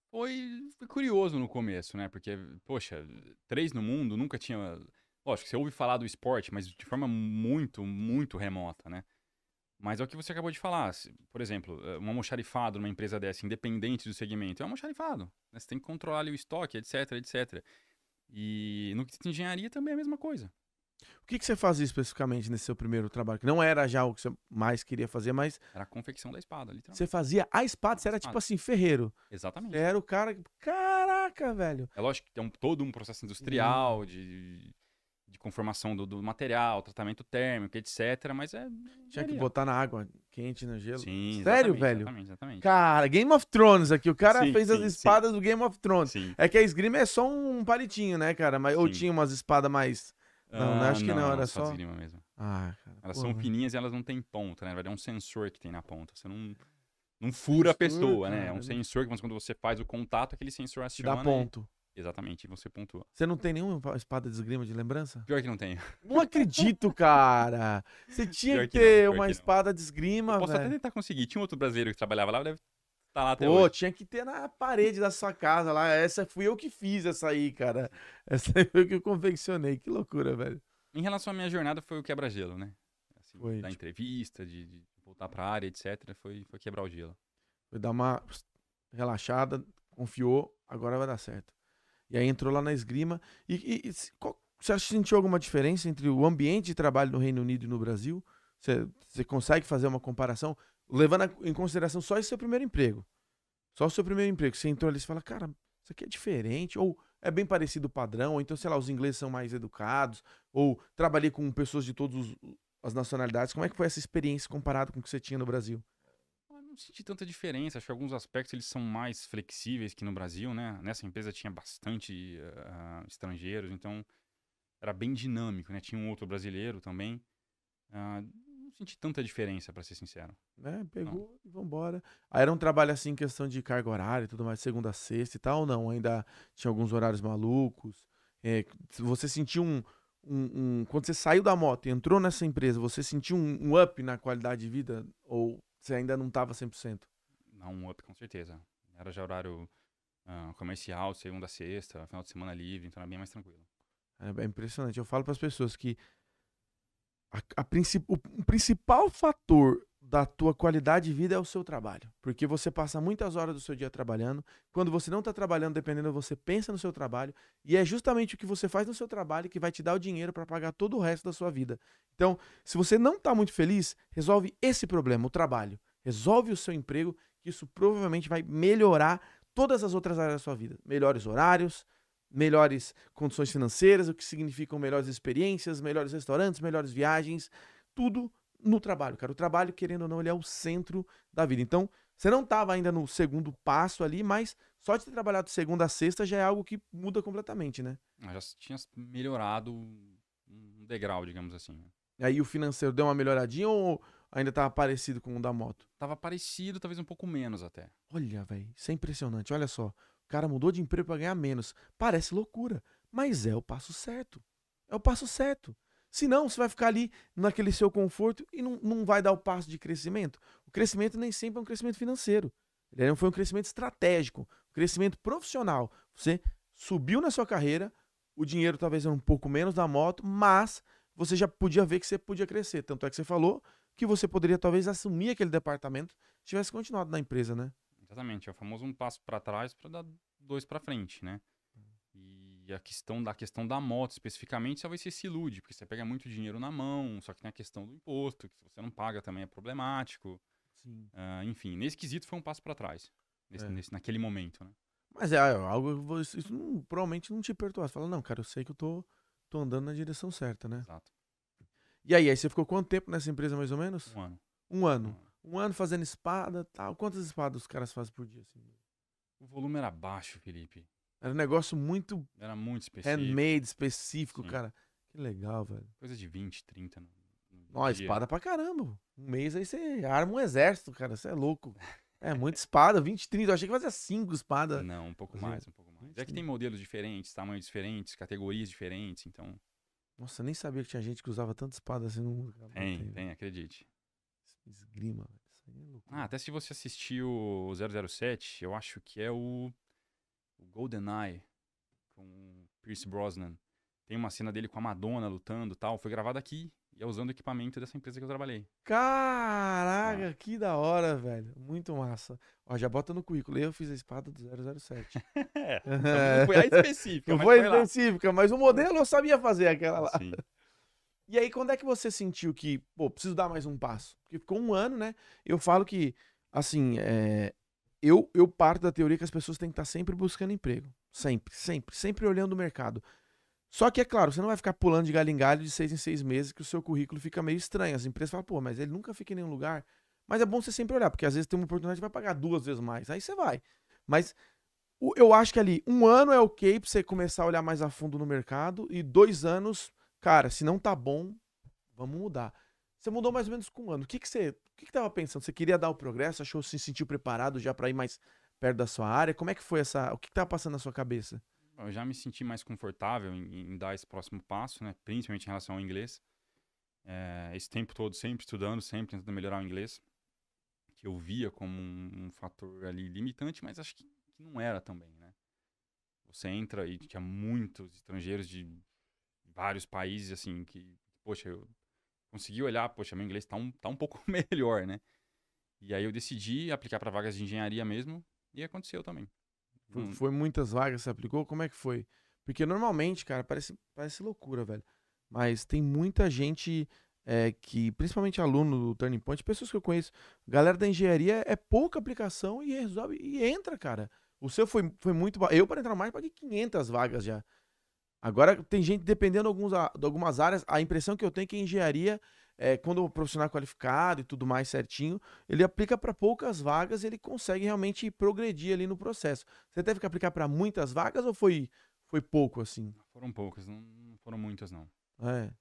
Foi curioso no começo, né? Porque, poxa, 3 no mundo, nunca tinha... Lógico, você ouve falar do esporte, mas de forma muito, muito remota, né? Mas é o que você acabou de falar. Por exemplo, um almoxarifado numa empresa dessa, independente do segmento, é um almoxarifado, né? Você tem que controlar ali o estoque, etc, etc. E no que de engenharia também é a mesma coisa. O que você fazia especificamente nesse seu primeiro trabalho? Que não era já o que você mais queria fazer, mas Era a confecção da espada, literalmente. você fazia a espada, você era tipo assim, ferreiro. Exatamente. Você era o cara. Caraca, velho. É lógico que tem todo um processo industrial de de conformação do material, tratamento térmico, etc. Mas Tinha que varia. botar na água quente, no gelo. Sim, Sério, exatamente, velho? Exatamente. Cara, Game of Thrones aqui. O cara Sim, fez as sim, espadas do Game of Thrones. Sim. É que a esgrima é só um palitinho, né, cara? Mas, ou Sim. tinha umas espadas mais... Não, né? Acho que não, era só só... de esgrima mesmo. Ah, cara. Elas pô, são velho. fininhas e elas não têm ponta, né? Vai dar um sensor que tem na ponta. Você não fura a pessoa, né? É um cara, sensor que quando você faz o contato, aquele sensor te dá aciona ponto. Exatamente, e você pontua. Você não tem nenhuma espada de esgrima de lembrança? Pior que não tenho. Não acredito, cara. Você tinha Pior que que não, ter pior uma que não. espada de esgrima, Eu posso até velho. tentar conseguir. Tinha outro brasileiro que trabalhava lá, deve estar lá até Pô, hoje. tinha que ter na parede da sua casa lá. Essa fui eu que fiz essa aí, cara. Essa aí foi eu que eu confeccionei. Que loucura, velho. Em relação à minha jornada, foi o quebra-gelo, né? Assim, Foi, da tipo- entrevista, de voltar pra área, etc. Foi quebrar o gelo. Foi dar uma relaxada, confiou, agora vai dar certo. E aí entrou lá na esgrima. Você acha que sentiu alguma diferença entre o ambiente de trabalho no Reino Unido e no Brasil? Você consegue fazer uma comparação, levando em consideração só esse seu primeiro emprego? Só o seu primeiro emprego. Você entrou ali e fala, cara, isso aqui é diferente, ou é bem parecido o padrão, ou então, sei lá, os ingleses são mais educados, ou trabalhei com pessoas de todas as nacionalidades. Como é que foi essa experiência comparada com o que você tinha no Brasil? Eu não senti tanta diferença. Acho que alguns aspectos eles são mais flexíveis que no Brasil, né? Nessa empresa tinha bastante estrangeiros, então era bem dinâmico, né? Tinha um outro brasileiro também. Não senti tanta diferença, pra ser sincero. Né? Pegou e vambora. Aí era um trabalho assim, em questão de carga horária e tudo mais, segunda a sexta e tal, ou não? Ainda tinha alguns horários malucos. Você sentiu quando você saiu da moto e entrou nessa empresa, você sentiu um up na qualidade de vida? Ou você ainda não tava 100%? Não, um up com certeza. Era já horário comercial, segunda a sexta, final de semana livre, então era bem mais tranquilo. É impressionante. Eu falo para as pessoas que o principal fator da tua qualidade de vida é o seu trabalho. Porque você passa muitas horas do seu dia trabalhando. Quando você não está trabalhando, dependendo, você pensa no seu trabalho. E é justamente o que você faz no seu trabalho que vai te dar o dinheiro para pagar todo o resto da sua vida. Então, se você não está muito feliz, resolve esse problema, o trabalho. Resolve o seu emprego, que isso provavelmente vai melhorar todas as outras áreas da sua vida. Melhores horários, melhores condições financeiras, o que significam melhores experiências, melhores restaurantes, melhores viagens, tudo no trabalho, cara. O trabalho, querendo ou não, ele é o centro da vida. Então, você não estava ainda no segundo passo ali, mas só de ter trabalhado de segunda a sexta já é algo que muda completamente, né? Já tinha melhorado um degrau, digamos assim. E aí o financeiro deu uma melhoradinha ou ainda estava parecido com o da moto? Tava parecido, talvez um pouco menos até. Olha, velho, isso é impressionante. Olha só, o cara mudou de emprego para ganhar menos. Parece loucura, mas é o passo certo. É o passo certo. Senão, você vai ficar ali naquele seu conforto e não vai dar o passo de crescimento. O crescimento nem sempre é um crescimento financeiro. Ele não foi um crescimento estratégico, um crescimento profissional. Você subiu na sua carreira, o dinheiro talvez era um pouco menos da moto, mas você já podia ver que você podia crescer. Tanto é que você falou que você poderia talvez assumir aquele departamento se tivesse continuado na empresa, né? Exatamente, é o famoso um passo para trás para dar dois para frente, né? E a questão da moto especificamente, talvez você se ilude, porque você pega muito dinheiro na mão, só que tem a questão do imposto, que se você não paga também é problemático. Sim. Enfim, nesse quesito foi um passo para trás, naquele momento, né? Mas é algo que isso provavelmente não te perturba. Você fala, não, cara, eu sei que eu tô andando na direção certa, né? Exato. E aí você ficou quanto tempo nessa empresa, mais ou menos? 1 ano. 1 ano. 1 ano fazendo espada, tal. Quantas espadas os caras fazem por dia, assim? O volume era baixo, Felipe. Era um negócio muito Era muito específico. handmade, específico, Sim. cara. Que legal, velho. Coisa de 20, 30 no Ó, dia. espada pra caramba. Um mês aí você arma um exército, cara. Você é louco. É muita espada, 20, 30. Eu achei que fazia 5 espadas. Não, um pouco Fazia mais, um pouco mais. É que 20. tem modelos diferentes, tamanhos diferentes, categorias diferentes, então... Nossa, nem sabia que tinha gente que usava tanta espada assim no mundo. Cara. Tem, acredite. Esgrima, velho. Isso aí é loucura. Até se você assistiu o 007, eu acho que é o GoldenEye, com o Pierce Brosnan. Tem uma cena dele com a Madonna lutando e tal. Foi gravado aqui e é usando o equipamento dessa empresa que eu trabalhei. Caraca, que da hora, velho. Muito massa. Ó, já bota no currículo. Eu fiz a espada do 007. Não foi a específica, Não mas foi foi lá. específica, mas o modelo eu sabia fazer aquela lá. Sim. E aí, quando é que você sentiu que, pô, preciso dar mais um passo? Porque ficou 1 ano, né? Eu falo que, assim, eu parto da teoria que as pessoas têm que estar sempre buscando emprego. Sempre olhando o mercado. Só que, é claro, você não vai ficar pulando de galho em galho de 6 em 6 meses, que o seu currículo fica meio estranho. As empresas falam, pô, mas ele nunca fica em nenhum lugar. Mas é bom você sempre olhar, porque às vezes tem uma oportunidade que vai pagar 2 vezes mais. Aí você vai. Mas eu acho que ali, 1 ano é ok pra você começar a olhar mais a fundo no mercado. E 2 anos, cara, se não tá bom, vamos mudar. Você mudou mais ou menos com 1 ano. O que tava pensando? Você queria dar o progresso? Achou se sentiu preparado já pra ir mais perto da sua área? Como é que foi o que tava passando na sua cabeça? Eu já me senti mais confortável em dar esse próximo passo, né? Principalmente em relação ao inglês. Esse tempo todo sempre estudando, sempre tentando melhorar o inglês, que eu via como um fator ali limitante, mas acho que não era também, né? Você entra e tinha muitos estrangeiros de vários países, assim, que, poxa, eu consegui olhar, poxa, meu inglês tá um pouco melhor, né? E aí eu decidi aplicar para vagas de engenharia mesmo, e aconteceu também. Foi muitas vagas que você aplicou? Como é que foi? Porque normalmente, cara, parece loucura, velho. Mas tem muita gente que, principalmente aluno do Turning Point, pessoas que eu conheço, galera da engenharia é pouca aplicação e resolve e entra, cara. O seu foi muito. Eu, para entrar mais, paguei 500 vagas já. Agora, tem gente, dependendo de algumas áreas, a impressão que eu tenho é que engenharia, quando o profissional é qualificado e tudo mais certinho, ele aplica para poucas vagas e ele consegue realmente progredir ali no processo. Você teve que aplicar para muitas vagas ou foi pouco, assim? Foram poucas, não foram muitas, não.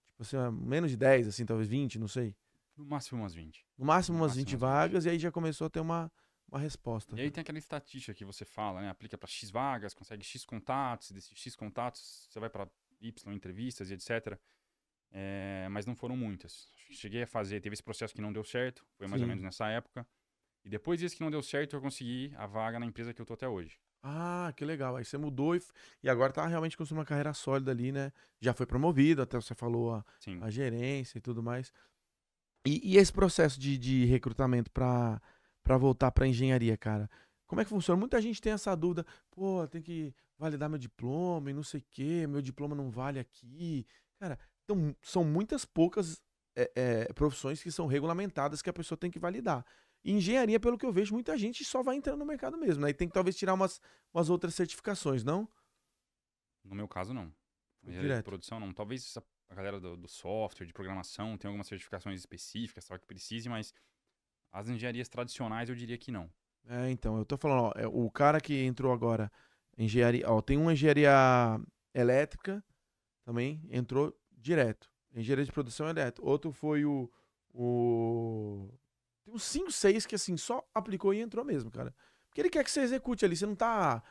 Tipo assim, menos de 10, assim, talvez 20, não sei. No máximo umas 20. No máximo No umas máximo 20 umas 20. vagas e aí já começou a ter uma resposta. E aí tem aquela estatística que você fala, né? Aplica para X vagas, consegue X contatos, e desses X contatos você vai para Y entrevistas e etc. Mas não foram muitas. Cheguei a fazer, teve esse processo que não deu certo, foi mais ou Sim. menos nessa época. E depois disso que não deu certo, eu consegui a vaga na empresa que eu tô até hoje. Ah, que legal. Aí você mudou e agora tá realmente construindo uma carreira sólida ali, né? Já foi promovido, até você falou Sim. a gerência e tudo mais. E esse processo de recrutamento pra voltar pra engenharia, cara? Como é que funciona? Muita gente tem essa dúvida. Pô, tem que validar meu diploma e não sei o quê. Meu diploma não vale aqui. Cara, então, são muitas poucas profissões que são regulamentadas que a pessoa tem que validar. E engenharia, pelo que eu vejo, muita gente só vai entrando no mercado mesmo, né? E tem que talvez tirar umas outras certificações, não? No meu caso, não. Foi Engenharia de direto. produção, não. Talvez a galera do software, de programação, tenha algumas certificações específicas, só que precise, mas as engenharias tradicionais eu diria que não. Então, eu tô falando, ó, o cara que entrou agora, engenharia, ó, tem uma engenharia elétrica também, entrou direto. Engenharia de produção é direto. Outro foi o... Tem uns 5, 6 que assim, só aplicou e entrou mesmo, cara. Porque ele quer que você execute ali, você não tá...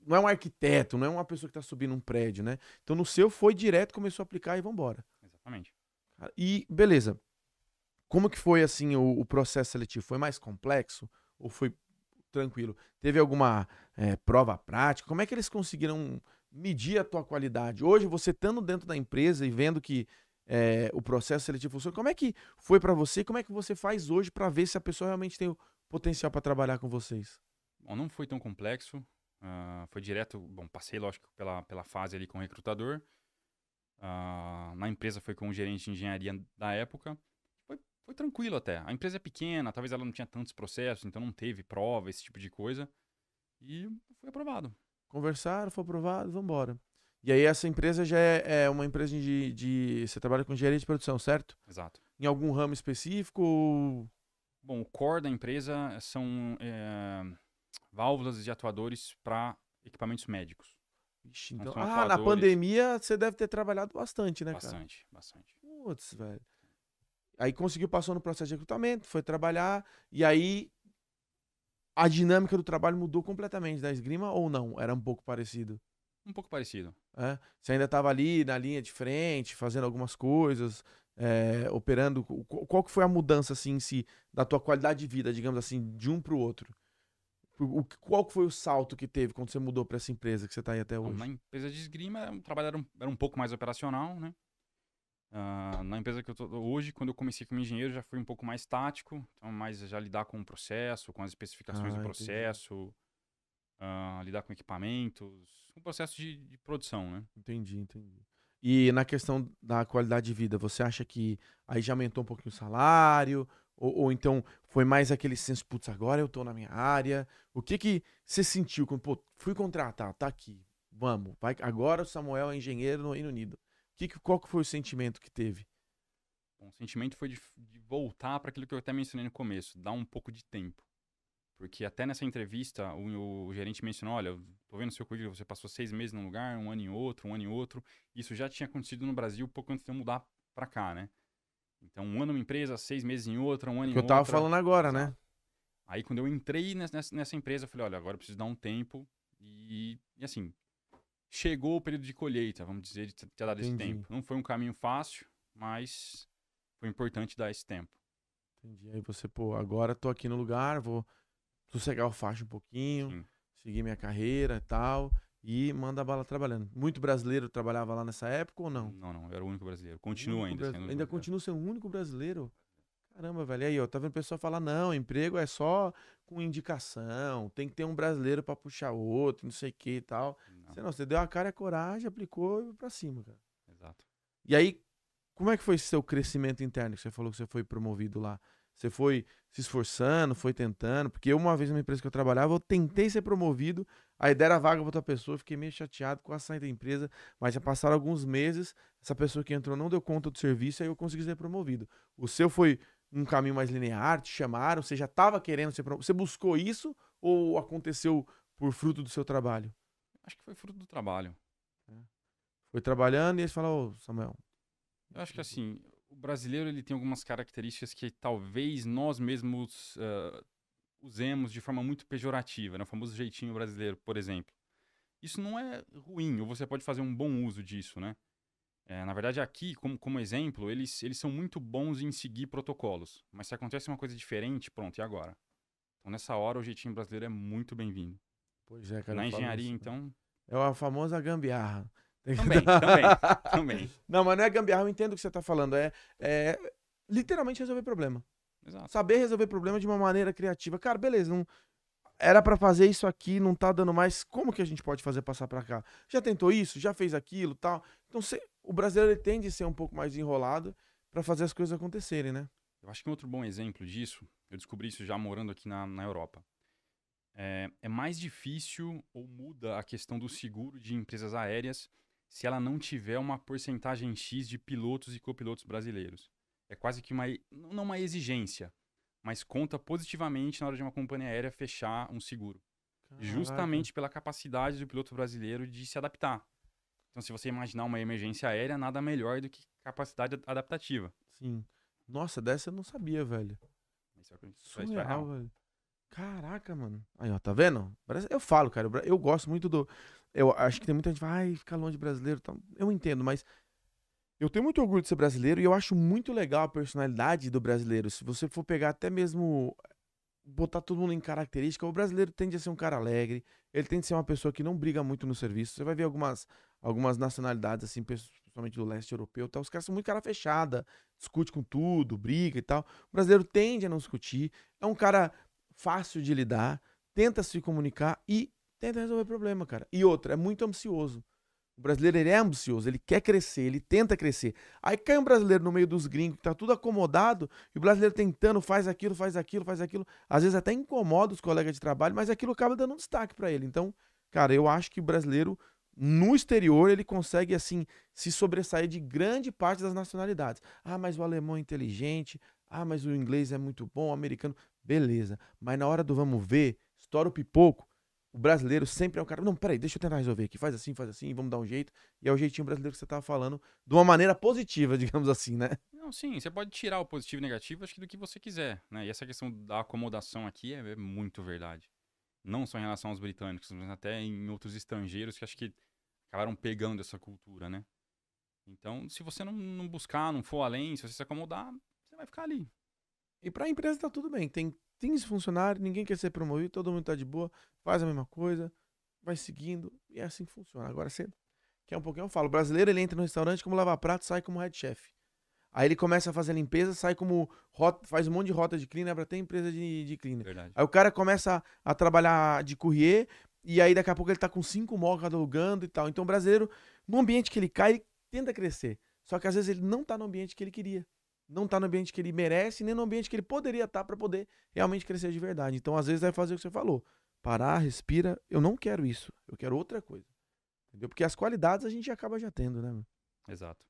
não é um arquiteto, não é uma pessoa que tá subindo um prédio, né? Então no seu foi direto, começou a aplicar e vambora. Exatamente. E beleza. Como que foi assim o processo seletivo? Foi mais complexo ou foi tranquilo? Teve alguma prova prática? Como é que eles conseguiram medir a tua qualidade? Hoje, você estando dentro da empresa e vendo que o processo seletivo funciona, como é que foi pra você? Como é que você faz hoje pra ver se a pessoa realmente tem o potencial pra trabalhar com vocês? Bom, não foi tão complexo. Foi direto, bom, passei, lógico, pela fase ali com o recrutador. Na empresa foi com o gerente de engenharia da época. Foi tranquilo até. A empresa é pequena, talvez ela não tinha tantos processos, então não teve prova, esse tipo de coisa. E foi aprovado. Conversaram, foi aprovado, vambora. E aí essa empresa já é uma empresa você trabalha com engenharia de produção, certo? Exato. Em algum ramo específico ou... Bom, o core da empresa são válvulas e atuadores para equipamentos médicos. Ixi, Então então... são Ah, na atuadores pandemia você deve ter trabalhado bastante, né, cara? bastante, bastante. Putz, velho. Aí conseguiu, passou no processo de recrutamento, foi trabalhar, e aí a dinâmica do trabalho mudou completamente da esgrima ou não? Era um pouco parecido? Um pouco parecido. Você ainda estava ali na linha de frente, fazendo algumas coisas, operando. Qual que foi a mudança, assim, em si, da tua qualidade de vida, digamos assim, de um pro outro? Qual que foi o salto que teve quando você mudou para essa empresa que você tá aí até Bom, na hoje? empresa de esgrima, o trabalho era um pouco mais operacional, né? Na empresa que eu tô hoje, quando eu comecei como engenheiro, já fui um pouco mais tático, então mais já lidar com o processo, com as especificações do Ah, entendi. processo, lidar com equipamentos, um processo de produção, né? Entendi, entendi. E na questão da qualidade de vida, você acha que aí já aumentou um pouquinho o salário? Ou então foi mais aquele senso, putz, agora eu tô na minha área? O que que você sentiu quando, pô, fui contratar, tá aqui. vamos, vai, agora o Samuel é engenheiro no Reino Unido. Qual que foi o sentimento que teve? Bom, o sentimento foi de voltar para aquilo que eu até mencionei no começo, dar um pouco de tempo. Porque até nessa entrevista, o gerente mencionou, olha, eu tô vendo seu currículo, você passou 6 meses num lugar, um ano em outro, um ano em outro. Isso já tinha acontecido no Brasil pouco antes de eu mudar para cá, né? Então, um ano numa empresa, 6 meses em outra, um ano Que em eu tava outra. falando agora, Exato. né? Aí, quando eu entrei nessa empresa, eu falei, olha, agora eu preciso dar um tempo. E assim, chegou o período de colheita, vamos dizer, de ter dado esse Entendi. tempo. Não foi um caminho fácil, mas foi importante dar esse tempo. Entendi. Aí você, pô, agora tô aqui no lugar, vou sossegar o facho um pouquinho, Sim. seguir minha carreira e tal, e manda a bala trabalhando. Muito brasileiro trabalhava lá nessa época ou não? Não, eu era o único brasileiro. O Continuo único ainda sendo o único ainda brasileiro. continua sendo o único brasileiro? Caramba, velho. E aí, ó, tá vendo o pessoal falar, não, emprego é só com indicação, tem que ter um brasileiro pra puxar outro, não sei o que e tal. Não, Você deu a cara e a coragem, aplicou e foi pra cima, cara. exato. E aí, como é que foi esse seu crescimento interno? Que você falou que você foi promovido lá. Você foi se esforçando, foi tentando? Porque uma vez numa empresa que eu trabalhava, eu tentei ser promovido, aí deram a vaga pra outra pessoa, eu fiquei meio chateado com a saída da empresa, mas já passaram alguns meses, essa pessoa que entrou não deu conta do serviço, aí eu consegui ser promovido. O seu foi um caminho mais linear, te chamaram, você já estava querendo ser promovido? Você buscou isso ou aconteceu por fruto do seu trabalho? Acho que foi fruto do trabalho. Foi trabalhando e eles falaram, ô Samuel. Eu acho que assim, o brasileiro ele tem algumas características que talvez nós mesmos usemos de forma muito pejorativa, né? O famoso jeitinho brasileiro, por exemplo. Isso não é ruim, ou você pode fazer um bom uso disso, né? Na verdade, aqui, como exemplo, eles são muito bons em seguir protocolos. Mas se acontece uma coisa diferente, pronto, e agora? Então, nessa hora, o jeitinho brasileiro é muito bem-vindo. Pois é, cara. Na Eu falo engenharia, isso. então, É a famosa gambiarra. também. Não, mas não é gambiarra, eu entendo o que você tá falando. É literalmente resolver problema. Exato. Saber resolver problema de uma maneira criativa. Cara, beleza, não, era pra fazer isso aqui, não tá dando mais. Como que a gente pode fazer passar pra cá? Já tentou isso? Já fez aquilo, tal? Então, o brasileiro ele tende a ser um pouco mais enrolado pra fazer as coisas acontecerem, né? Eu acho que um outro bom exemplo disso, eu descobri isso já morando aqui na Europa. É mais difícil ou muda a questão do seguro de empresas aéreas se ela não tiver uma porcentagem X de pilotos e copilotos brasileiros. É quase que não uma exigência, mas conta positivamente na hora de uma companhia aérea fechar um seguro. Caraca. Justamente pela capacidade do piloto brasileiro de se adaptar. Então, se você imaginar uma emergência aérea, nada melhor do que capacidade adaptativa. Sim. Nossa, dessa eu não sabia, velho. Isso é Surreal, real. velho. Caraca, mano. Aí, ó, tá vendo? Eu falo, cara, eu gosto muito do. Eu acho que tem muita gente que fala, ai, fica longe de brasileiro e tal. Eu entendo, mas eu tenho muito orgulho de ser brasileiro e eu acho muito legal a personalidade do brasileiro. Se você for pegar até mesmo, botar todo mundo em característica, o brasileiro tende a ser um cara alegre, ele tende a ser uma pessoa que não briga muito no serviço. Você vai ver algumas nacionalidades, assim, principalmente do leste europeu, tá? Os caras são muito cara fechada, discute com tudo, briga e tal. O brasileiro tende a não discutir, é um cara fácil de lidar, tenta se comunicar e tenta resolver problema, cara. E outra, é muito ambicioso. O brasileiro, ele é ambicioso, ele quer crescer, ele tenta crescer. Aí cai um brasileiro no meio dos gringos, que tá tudo acomodado, e o brasileiro tentando, faz aquilo, faz aquilo, faz aquilo. Às vezes até incomoda os colegas de trabalho, mas aquilo acaba dando um destaque pra ele. Então, cara, eu acho que o brasileiro, no exterior, ele consegue, assim, se sobressair de grande parte das nacionalidades. Ah, mas o alemão é inteligente, ah, mas o inglês é muito bom, o americano, beleza. Mas na hora do vamos ver, estoura o pipoco, o brasileiro sempre é o cara, não, peraí, deixa eu tentar resolver aqui, faz assim, vamos dar um jeito. E é o jeitinho brasileiro que você tava falando, de uma maneira positiva, digamos assim, né? Não, sim, você pode tirar o positivo e negativo, acho que do que você quiser, né? E essa questão da acomodação aqui é muito verdade. Não só em relação aos britânicos, mas até em outros estrangeiros que acho que acabaram pegando essa cultura, né? Então, se você não buscar, não for além, se você se acomodar, você vai ficar ali. E pra empresa tá tudo bem, tem 15 funcionários, ninguém quer ser promovido, todo mundo tá de boa, faz a mesma coisa, vai seguindo, e é assim que funciona. Agora você quer um pouquinho, eu falo, o brasileiro ele entra no restaurante como lava-prato, sai como head chef. Aí ele começa a fazer a limpeza, sai como faz um monte de rota de cleaner pra ter empresa de cleaner. Verdade. Aí o cara começa a trabalhar de courrier, e aí daqui a pouco ele tá com 5 mocas alugando e tal. Então o brasileiro, no ambiente que ele cai, ele tenta crescer. Só que às vezes ele não tá no ambiente que ele queria. Não tá no ambiente que ele merece, nem no ambiente que ele poderia estar pra poder realmente crescer de verdade. Então às vezes vai fazer o que você falou. Parar, respira, eu não quero isso, eu quero outra coisa. Entendeu? Porque as qualidades a gente acaba já tendo, né, meu? Exato.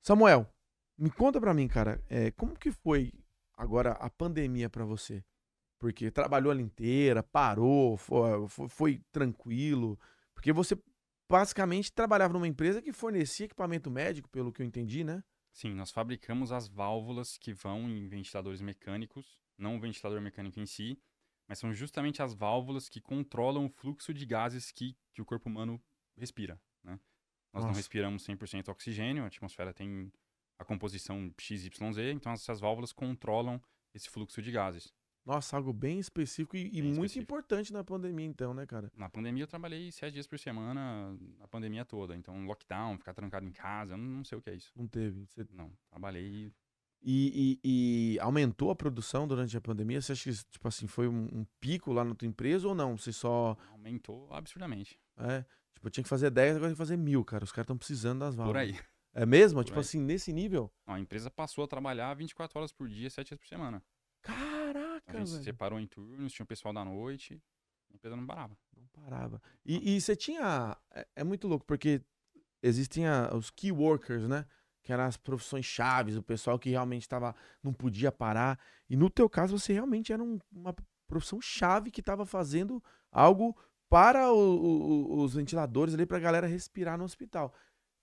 Samuel, me conta pra mim, cara, como que foi agora a pandemia pra você? Porque trabalhou ela inteira, parou, foi tranquilo. Porque você basicamente trabalhava numa empresa que fornecia equipamento médico, pelo que eu entendi, né? Sim, nós fabricamos as válvulas que vão em ventiladores mecânicos, não o ventilador mecânico em si, mas são justamente as válvulas que controlam o fluxo de gases que o corpo humano respira, né? Nós não Nossa, respiramos 100% oxigênio, a atmosfera tem a composição XYZ, então essas válvulas controlam esse fluxo de gases. nossa, algo bem específico e Bem muito específico. importante na pandemia, então, né, cara? Na pandemia eu trabalhei 7 dias por semana, a pandemia toda. Então, lockdown, ficar trancado em casa, eu não sei o que é isso. Não teve. Não, trabalhei. E aumentou a produção durante a pandemia? Você acha que, tipo assim, foi um pico lá na tua empresa ou não? Você só. Aumentou absurdamente. Tipo, eu tinha que fazer 10, agora tem que fazer 1000, cara. Os caras estão precisando das Por válvulas. aí. É mesmo? Por Tipo aí. assim, nesse nível? A empresa passou a trabalhar 24 horas por dia, 7 dias por semana. A Caraca, gente se velho. separou em turnos, tinha o pessoal da noite, a empresa não parava. Não parava. Não. E você tinha. É muito louco, porque existem os key workers, né? Que eram as profissões chaves, o pessoal que realmente não podia parar. E no teu caso, você realmente era uma profissão chave que estava fazendo algo para os ventiladores ali, pra galera respirar no hospital.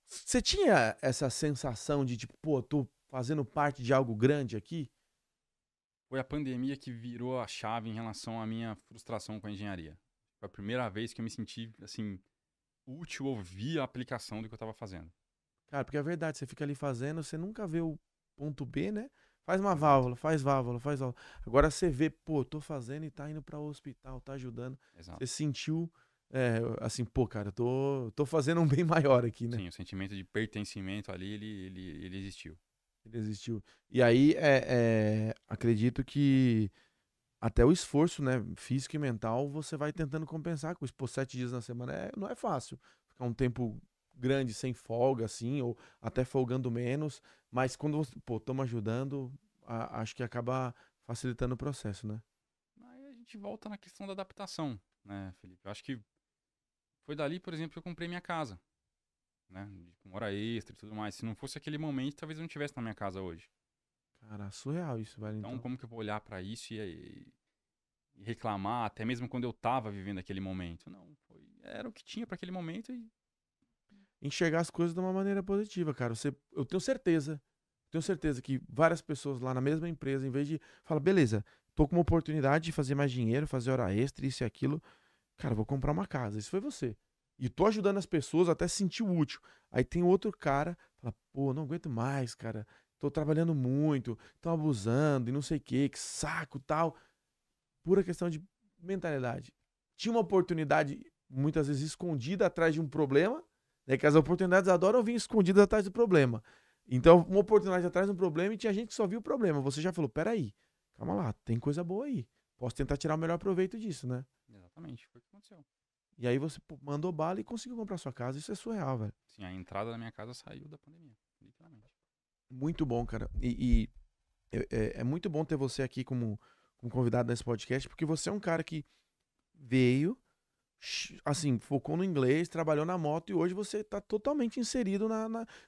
Você tinha essa sensação de, tipo, pô, tô fazendo parte de algo grande aqui? Foi a pandemia que virou a chave em relação à minha frustração com a engenharia. Foi a primeira vez que eu me senti, assim, útil ouvir a aplicação do que eu estava fazendo. Cara, porque é verdade, você fica ali fazendo, você nunca vê o ponto B, né? Faz uma Exato, válvula, faz válvula, faz válvula. Agora você vê, pô, tô fazendo e tá indo para o hospital, tá ajudando. Você exato. sentiu, assim, pô, cara, tô fazendo um bem maior aqui, né? Sim, o sentimento de pertencimento ali, ele existiu. Ele existiu. E aí, acredito que até o esforço, né, físico e mental, você vai tentando compensar com isso. Pô, 7 dias na semana não é fácil. Ficar um tempo grande sem folga, assim, ou até folgando menos. Mas quando você, pô, estamos ajudando, acho que acaba facilitando o processo, né? Aí a gente volta na questão da adaptação, né, Felipe? Eu acho que foi dali, por exemplo, que eu comprei minha casa, né? Com hora extra e tudo mais. Se não fosse aquele momento, talvez eu não estivesse na minha casa hoje. Cara, surreal isso, velho, Então, então. como que eu vou olhar pra isso e reclamar, até mesmo quando eu tava vivendo aquele momento? Não, era o que tinha pra aquele momento e Enxergar as coisas de uma maneira positiva, cara. Eu tenho certeza que várias pessoas lá na mesma empresa, em vez de falar, beleza, tô com uma oportunidade de fazer mais dinheiro, fazer hora extra, isso e aquilo, cara, vou comprar uma casa. Isso foi você. E tô ajudando as pessoas até se sentir útil. Aí tem outro cara, fala, pô, não aguento mais, cara. Tô trabalhando muito, tô abusando e não sei o que saco, tal. Pura questão de mentalidade. Tinha uma oportunidade, muitas vezes escondida atrás de um problema, né? Que as oportunidades adoram vir escondidas atrás do problema. Então, uma oportunidade atrás de um problema e tinha gente que só viu o problema. Você já falou, peraí, calma lá, tem coisa boa aí. Posso tentar tirar o melhor proveito disso, né? exatamente, foi o que aconteceu. E aí você mandou bala e conseguiu comprar sua casa. Isso é surreal, velho. Sim, a entrada da minha casa saiu da pandemia, literalmente. Muito bom, cara. E é muito bom ter você aqui como convidado nesse podcast, porque você é um cara que veio, assim, focou no inglês, trabalhou na moto e hoje você tá totalmente inserido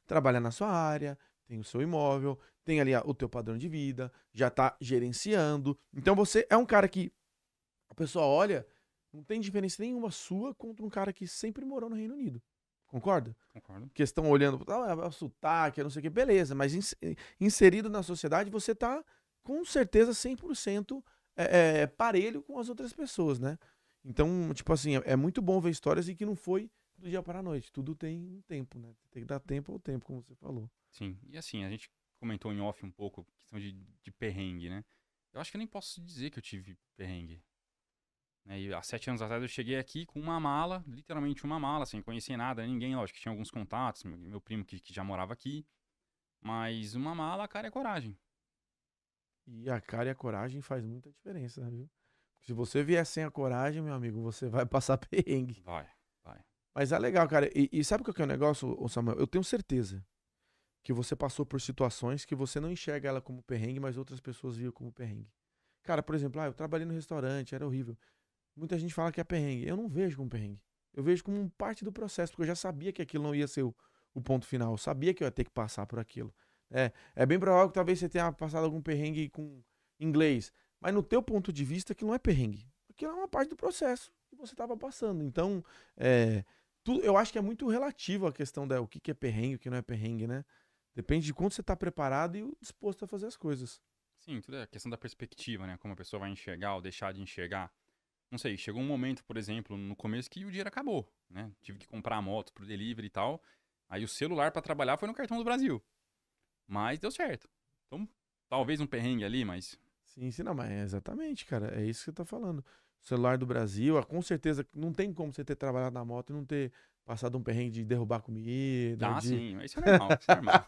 trabalha na sua área, tem o seu imóvel, tem ali o teu padrão de vida, já tá gerenciando. Então você é um cara que a pessoa olha, não tem diferença nenhuma sua contra um cara que sempre morou no Reino Unido. Concorda? Concordo. Que estão olhando, é o sotaque, é não sei o que, beleza, mas inserido na sociedade você tá com certeza 100% parelho com as outras pessoas, né? Então, tipo assim, é muito bom ver histórias e que não foi do dia para a noite. Tudo tem um tempo, né? Tem que dar tempo ao tempo, como você falou. Sim, e assim, a gente comentou em off um pouco questão de perrengue, né? Eu acho que eu nem posso dizer que eu tive perrengue. Né? E há 7 anos atrás eu cheguei aqui com uma mala, literalmente uma mala, sem conhecer nada, ninguém, lógico, tinha alguns contatos, meu primo que já morava aqui, mas uma mala, cara, é coragem. E a cara e a coragem faz muita diferença, né, viu? Se você vier sem a coragem, meu amigo, você vai passar perrengue. Vai, vai. Mas é legal, cara. E sabe o que é o negócio, ô Samuel? Eu tenho certeza que você passou por situações que você não enxerga ela como perrengue, mas outras pessoas viam como perrengue. Cara, por exemplo, eu trabalhei no restaurante, era horrível. Muita gente fala que é perrengue. Eu não vejo como perrengue. eu vejo como parte do processo, porque eu já sabia que aquilo não ia ser o ponto final, eu sabia que eu ia ter que passar por aquilo. É bem provável que talvez você tenha passado algum perrengue com inglês, mas no teu ponto de vista aquilo não é perrengue, aquilo é uma parte do processo que você estava passando. Então, eu acho que é muito relativo a questão o que é perrengue, o que não é perrengue, né? Depende de quanto você está preparado e disposto a fazer as coisas. Sim, tudo é questão da perspectiva, né? Como a pessoa vai enxergar ou deixar de enxergar. Não sei, chegou um momento, por exemplo, no começo que o dinheiro acabou, né? Tive que comprar a moto pro delivery e tal. Aí o celular pra trabalhar foi no cartão do Brasil. Mas deu certo. Então, talvez um perrengue ali, mas Sim, sim, não, mas exatamente, cara, é isso que você tá falando. O celular do Brasil, com certeza, não tem como você ter trabalhado na moto e não ter passado um perrengue de derrubar comida, ah, de... sim, isso é normal, isso é normal.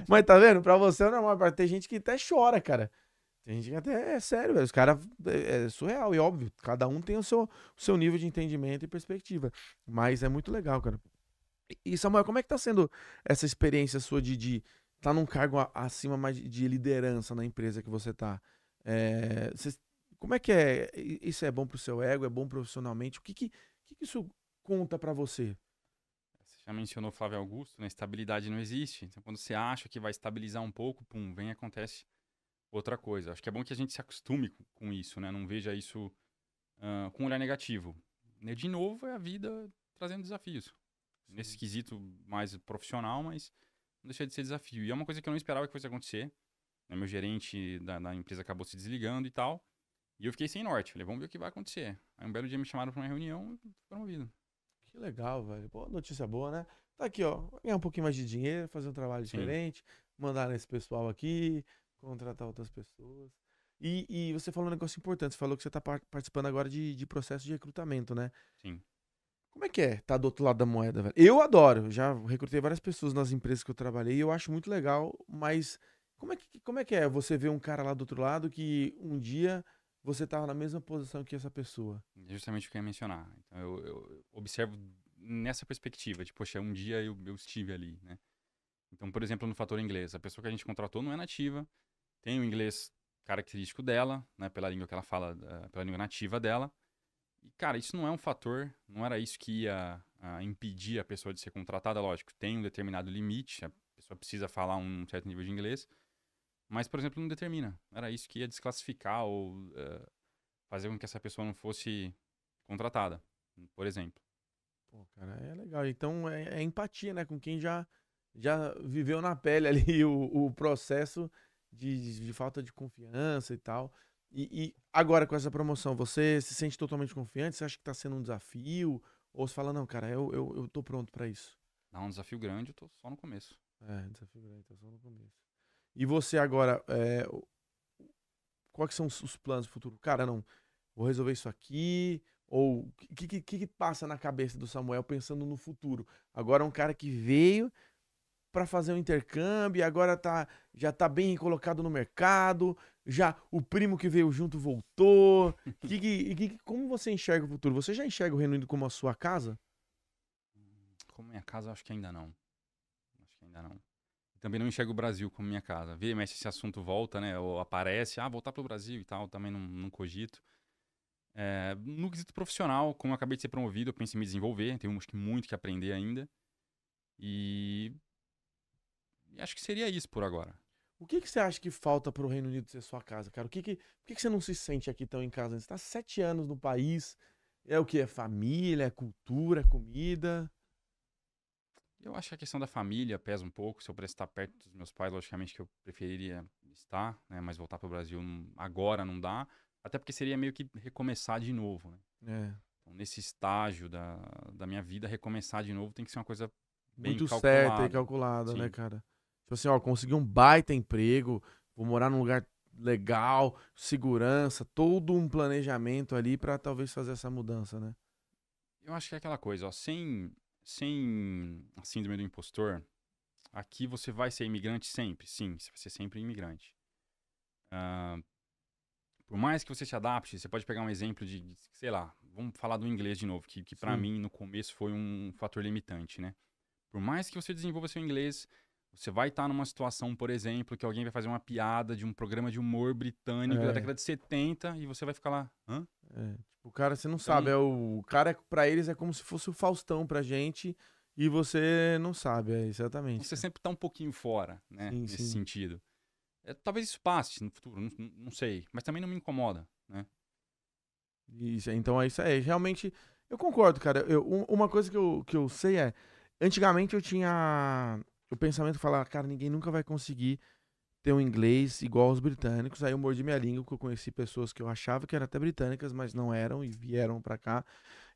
Mas tá vendo? Pra você é normal, tem gente que até chora, cara. Tem gente que até é sério, velho. Os caras é surreal e óbvio. Cada um tem o seu nível de entendimento e perspectiva. Mas é muito legal, cara. E Samuel, como é que tá sendo essa experiência sua de tá num cargo acima mais de liderança na empresa que você tá? Como é que é? Isso é bom pro seu ego? É bom profissionalmente? O que que isso conta pra você? Você já mencionou Flávio Augusto, né? Estabilidade não existe. Então, quando você acha que vai estabilizar um pouco, pum, vem e acontece outra coisa. Acho que é bom que a gente se acostume com isso, né? Não veja isso com um olhar negativo. Né, de novo, é a vida trazendo desafios. Nesse Sim. quesito mais profissional, mas não deixa de ser desafio. E é uma coisa que eu não esperava que fosse acontecer. Né? Meu gerente da empresa acabou se desligando e tal. E eu fiquei sem norte. Falei, vamos ver o que vai acontecer. Aí um belo dia me chamaram para uma reunião e fui promovido. Que legal, velho. Pô, notícia boa, né? Tá aqui, ó. Ganhar um pouquinho mais de dinheiro, fazer um trabalho Sim, diferente, mandar nesse pessoal aqui, contratar outras pessoas. E você falou um negócio importante. Você falou que você tá participando agora de processo de recrutamento, né? sim. Como é que é tá do outro lado da moeda, velho? Eu adoro. Eu já recrutei várias pessoas nas empresas que eu trabalhei e eu acho muito legal, mas como é que é você ver um cara lá do outro lado que um dia você tava na mesma posição que essa pessoa? É justamente o que eu ia mencionar. Então eu observo nessa perspectiva de, poxa, um dia eu estive ali, né? Então, por exemplo, no fator inglês, a pessoa que a gente contratou não é nativa, tem o inglês característico dela, né, pela língua que ela fala, pela língua nativa dela. E, cara, isso não é um fator, não era isso que ia impedir a pessoa de ser contratada, lógico, tem um determinado limite, a pessoa precisa falar um certo nível de inglês, mas, por exemplo, não determina. Era isso que ia desclassificar ou fazer com que essa pessoa não fosse contratada, por exemplo. Pô, cara, é legal. Então é empatia, né? Com quem já viveu na pele ali o processo de falta de confiança e tal. E agora com essa promoção, você se sente totalmente confiante? Você acha que tá sendo um desafio? Ou você fala, não, cara, eu tô pronto pra isso? Dá um desafio grande, eu tô só no começo. Desafio grande, tá só no começo. E você agora, quais são os planos do futuro? Cara, não, vou resolver isso aqui. Ou o que passa na cabeça do Samuel pensando no futuro? Agora um cara que veio para fazer um intercâmbio, e agora já tá bem colocado no mercado, já o primo que veio junto voltou. Como você enxerga o futuro? Você já enxerga o Reino Unido como a sua casa? Como minha casa, eu acho que ainda não. Acho que ainda não. Também não enxergo o Brasil como minha casa. Vê, mas esse assunto volta, né? Ou aparece, voltar pro Brasil e tal, também não cogito. No quesito profissional, como eu acabei de ser promovido, eu penso em me desenvolver, tenho acho que muito que aprender ainda. E acho que seria isso por agora. O que você acha que falta pro Reino Unido ser sua casa, cara? Por que você não se sente aqui tão em casa? Você tá 7 anos no país. É o que? É família, é cultura, é comida? Eu acho que a questão da família pesa um pouco. Se eu pudesse estar perto dos meus pais, logicamente que eu preferiria estar, né? Mas voltar pro Brasil agora não dá. Até porque seria meio que recomeçar de novo, né? É. Então, nesse estágio da minha vida, recomeçar de novo tem que ser uma coisa bem Muito certa e calculada. calculada, né, Sim. cara? Tipo assim, ó, consegui um baita emprego, vou morar num lugar legal, segurança, todo um planejamento ali pra talvez fazer essa mudança, né? Eu acho que é aquela coisa, ó, sem a síndrome do impostor, aqui você vai ser imigrante sempre. Sim, você vai ser sempre imigrante. Ah, por mais que você se adapte, você pode pegar um exemplo sei lá, vamos falar do inglês de novo, que para Sim. mim no começo foi um fator limitante, né? Por mais que você desenvolva seu inglês, Você vai estar numa situação, por exemplo, que alguém vai fazer uma piada de um programa de humor britânico da década de 70 e você vai ficar lá, hã? Tipo, o cara, você não sabe, Então, o cara, pra eles, é como se fosse o Faustão pra gente, e você não sabe, exatamente, você cara. sempre tá um pouquinho fora, né? Sim, Nesse sim. sentido. Talvez isso passe no futuro, não sei. Mas também não me incomoda, né? Isso, então é isso aí. Realmente, eu concordo, cara. Uma coisa que eu sei é, antigamente eu tinha o pensamento de falar, cara, ninguém nunca vai conseguir ter um inglês igual aos britânicos. Aí eu mordi minha língua, porque eu conheci pessoas que eu achava que eram até britânicas, mas não eram e vieram pra cá.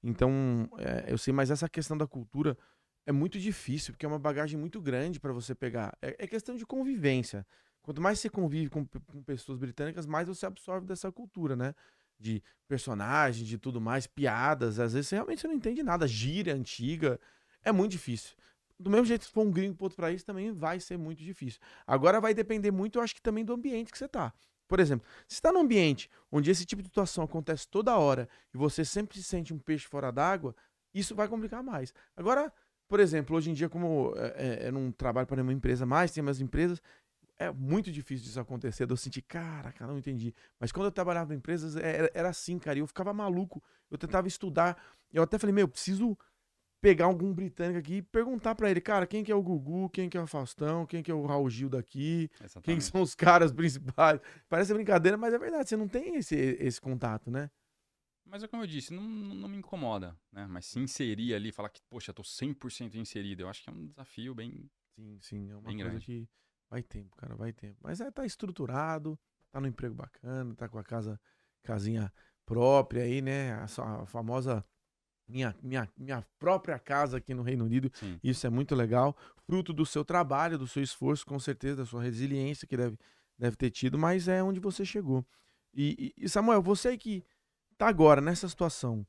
Então, eu sei, mas essa questão da cultura é muito difícil, porque é uma bagagem muito grande pra você pegar. É questão de convivência. Quanto mais você convive com pessoas britânicas, mais você absorve dessa cultura, né? De personagens, de tudo mais, piadas. Às vezes você realmente não entende nada. Gíria antiga. É muito difícil. Do mesmo jeito, se for um gringo pro outro país, também vai ser muito difícil. Agora vai depender muito, eu acho que também do ambiente que você tá. Por exemplo, se está num ambiente onde esse tipo de situação acontece toda hora e você sempre se sente um peixe fora d'água, isso vai complicar mais. Agora, por exemplo, hoje em dia, como eu não trabalho para nenhuma empresa mais, tem umas empresas, é muito difícil disso acontecer, de eu sentir, caraca, não entendi. Mas quando eu trabalhava em empresas, era assim, cara, e eu ficava maluco. Eu tentava estudar, eu até falei, meu, eu preciso pegar algum britânico aqui e perguntar pra ele, cara, quem que é o Gugu, quem que é o Faustão, quem que é o Raul Gil daqui, quem que Exatamente. são os caras principais. Parece brincadeira, mas é verdade, você não tem esse contato, né? Mas é como eu disse, não me incomoda, né? Mas se inserir ali, falar que, poxa, eu tô 100% inserido, eu acho que é um desafio bem, Sim, sim, é uma bem coisa grande. que vai tempo, cara, vai tempo. Mas tá estruturado, tá no emprego bacana, tá com a casinha própria aí, né? A famosa minha própria casa aqui no Reino Unido. Sim. Isso é muito legal. Fruto do seu trabalho, do seu esforço, com certeza, da sua resiliência que deve ter tido, mas é onde você chegou. E Samuel, você que tá agora nessa situação,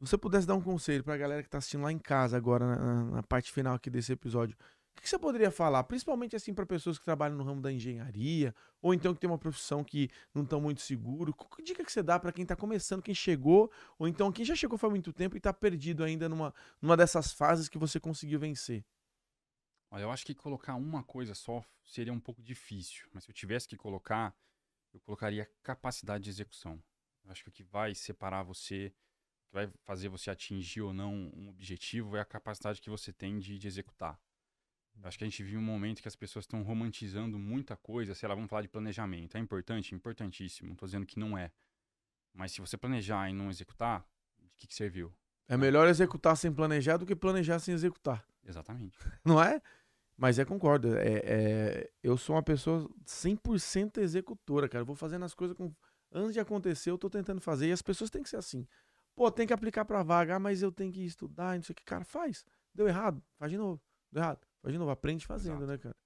se você pudesse dar um conselho pra galera que tá assistindo lá em casa agora, na parte final aqui desse episódio, o que você poderia falar? Principalmente assim para pessoas que trabalham no ramo da engenharia, ou então que tem uma profissão que não estão muito seguro. Que dica que você dá para quem tá começando, quem chegou, ou então quem já chegou faz muito tempo e tá perdido ainda numa dessas fases que você conseguiu vencer? Olha, eu acho que colocar uma coisa só seria um pouco difícil. Mas se eu tivesse que colocar, eu colocaria capacidade de execução. Eu acho que o que vai separar você, o que vai fazer você atingir ou não um objetivo é a capacidade que você tem de executar. Eu acho que a gente vive um momento que as pessoas estão romantizando muita coisa. Sei lá, vamos falar de planejamento. É importante? Importantíssimo. Não estou dizendo que não é. Mas se você planejar e não executar, de que serviu? É Né? melhor executar sem planejar do que planejar sem executar, Exatamente. não é? Mas concordo. Eu sou uma pessoa 100% executora, cara. Eu vou fazendo as coisas antes de acontecer, eu tô tentando fazer. E as pessoas têm que ser assim. Pô, tem que aplicar pra vaga, mas eu tenho que estudar, e não sei o que. Cara, faz. Deu errado, faz de novo. Deu errado, faz de novo. Aprende fazendo, Exato. né, cara?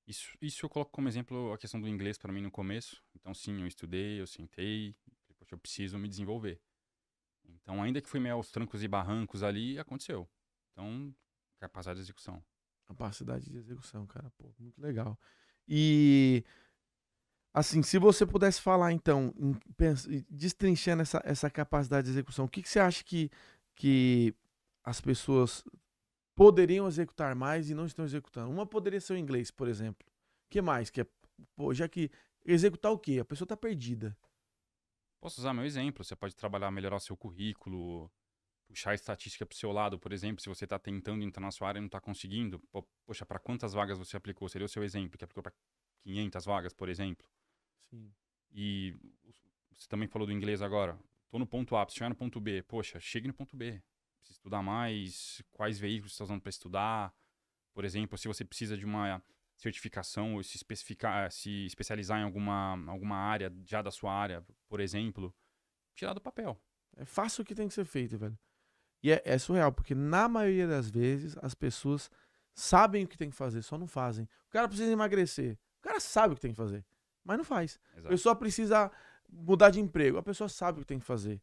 Isso eu coloco como exemplo a questão do inglês para mim no começo. Então, sim, eu estudei, eu sentei, poxa, eu preciso me desenvolver. Então, ainda que fui meio aos trancos e barrancos ali, aconteceu. Então, capacidade de execução. Capacidade de execução, cara. Pô, muito legal. E, assim, se você pudesse falar, então, destrinchando essa capacidade de execução, o que você acha que as pessoas poderiam executar mais e não estão executando? Uma poderia ser o inglês, por exemplo. O que mais? Pô, já que executar o quê? A pessoa tá perdida. Posso usar meu exemplo? Você pode trabalhar, melhorar o seu currículo, puxar a estatística para o seu lado, por exemplo, se você está tentando entrar na sua área e não está conseguindo. Poxa, para quantas vagas você aplicou? Seria o seu exemplo, que aplicou para 500 vagas, por exemplo. Sim. E você também falou do inglês agora. Tô no ponto A, preciso chegar no ponto B. Poxa, chegue no ponto B. Precisa estudar mais, quais veículos você está usando para estudar. Por exemplo, se você precisa de uma certificação ou se especializar em alguma área já da sua área, por exemplo, tirar do papel. Faça o que tem que ser feito, velho. E é surreal, porque na maioria das vezes as pessoas sabem o que tem que fazer, só não fazem. O cara precisa emagrecer. O cara sabe o que tem que fazer, mas não faz. A Exato. pessoa precisa mudar de emprego. A pessoa sabe o que tem que fazer,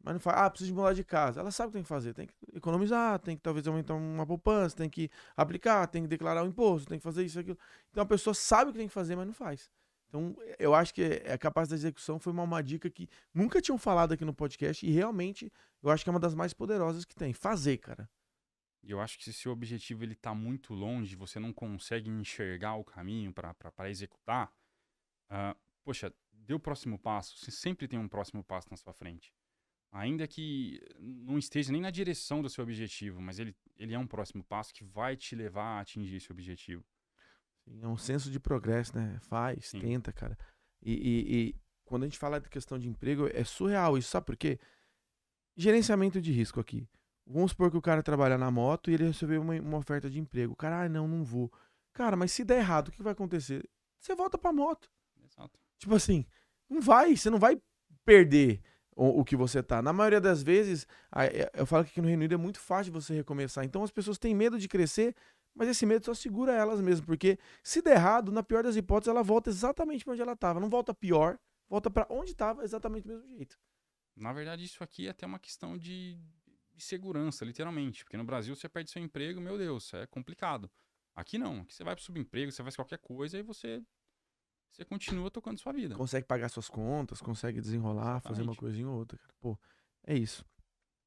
mas não faz. Ah, precisa mudar de casa. Ela sabe o que tem que fazer. Tem que economizar, tem que talvez aumentar uma poupança, tem que aplicar, tem que declarar o imposto, tem que fazer isso, aquilo. Então a pessoa sabe o que tem que fazer, mas não faz. Então, eu acho que a capacidade de execução foi uma dica que nunca tinham falado aqui no podcast e realmente eu acho que é uma das mais poderosas que tem. Fazer, cara. E eu acho que se o seu objetivo ele tá muito longe, você não consegue enxergar o caminho para executar, ah, poxa, dê o próximo passo. Você sempre tem um próximo passo na sua frente. Ainda que não esteja nem na direção do seu objetivo, mas ele é um próximo passo que vai te levar a atingir esse objetivo. Sim, é um senso de progresso, né? Faz, Sim, tenta, cara. E quando a gente fala de questão de emprego, é surreal isso, sabe por quê? Gerenciamento de risco aqui. Vamos supor que o cara trabalha na moto e ele recebeu uma oferta de emprego. O cara, não, não vou. Cara, mas se der errado, o que vai acontecer? Você volta pra moto. exato. Tipo assim, você não vai perder o que você tá. Na maioria das vezes, eu falo que aqui no Reino Unido é muito fácil de você recomeçar. Então as pessoas têm medo de crescer, mas esse medo só segura elas mesmo. Porque se der errado, na pior das hipóteses, ela volta exatamente pra onde ela tava. Não volta pior, volta pra onde tava exatamente do mesmo jeito. Na verdade, isso aqui é até uma questão de segurança, literalmente. Porque no Brasil você perde seu emprego, meu Deus, é complicado. Aqui não. Aqui você vai pro subemprego, você faz qualquer coisa e você continua tocando sua vida. Consegue pagar suas contas, consegue desenrolar, fazer uma Exatamente. coisinha ou outra, cara. Pô, é isso.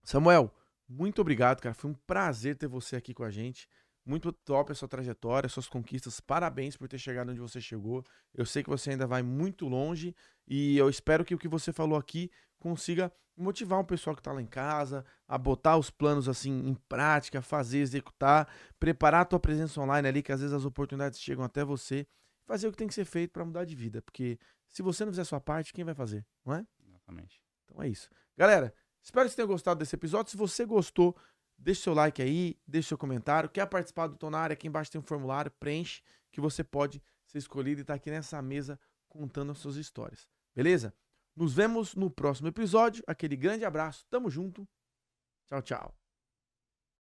Samuel, muito obrigado, cara. Foi um prazer ter você aqui com a gente. Muito top a sua trajetória, suas conquistas. Parabéns por ter chegado onde você chegou. Eu sei que você ainda vai muito longe e eu espero que o que você falou aqui consiga motivar um pessoal que tá lá em casa a botar os planos assim em prática, fazer, executar, preparar a tua presença online ali, que às vezes as oportunidades chegam até você, fazer o que tem que ser feito para mudar de vida, porque se você não fizer a sua parte, quem vai fazer, não é? Exatamente. Então é isso. Galera, espero que você tenha gostado desse episódio. Se você gostou, deixe seu like aí, deixe seu comentário. Quer participar do Tô na Área? Aqui embaixo tem um formulário, preenche, que você pode ser escolhido e estar aqui nessa mesa contando as suas histórias. Beleza? Nos vemos no próximo episódio. Aquele grande abraço. Tamo junto. Tchau, tchau.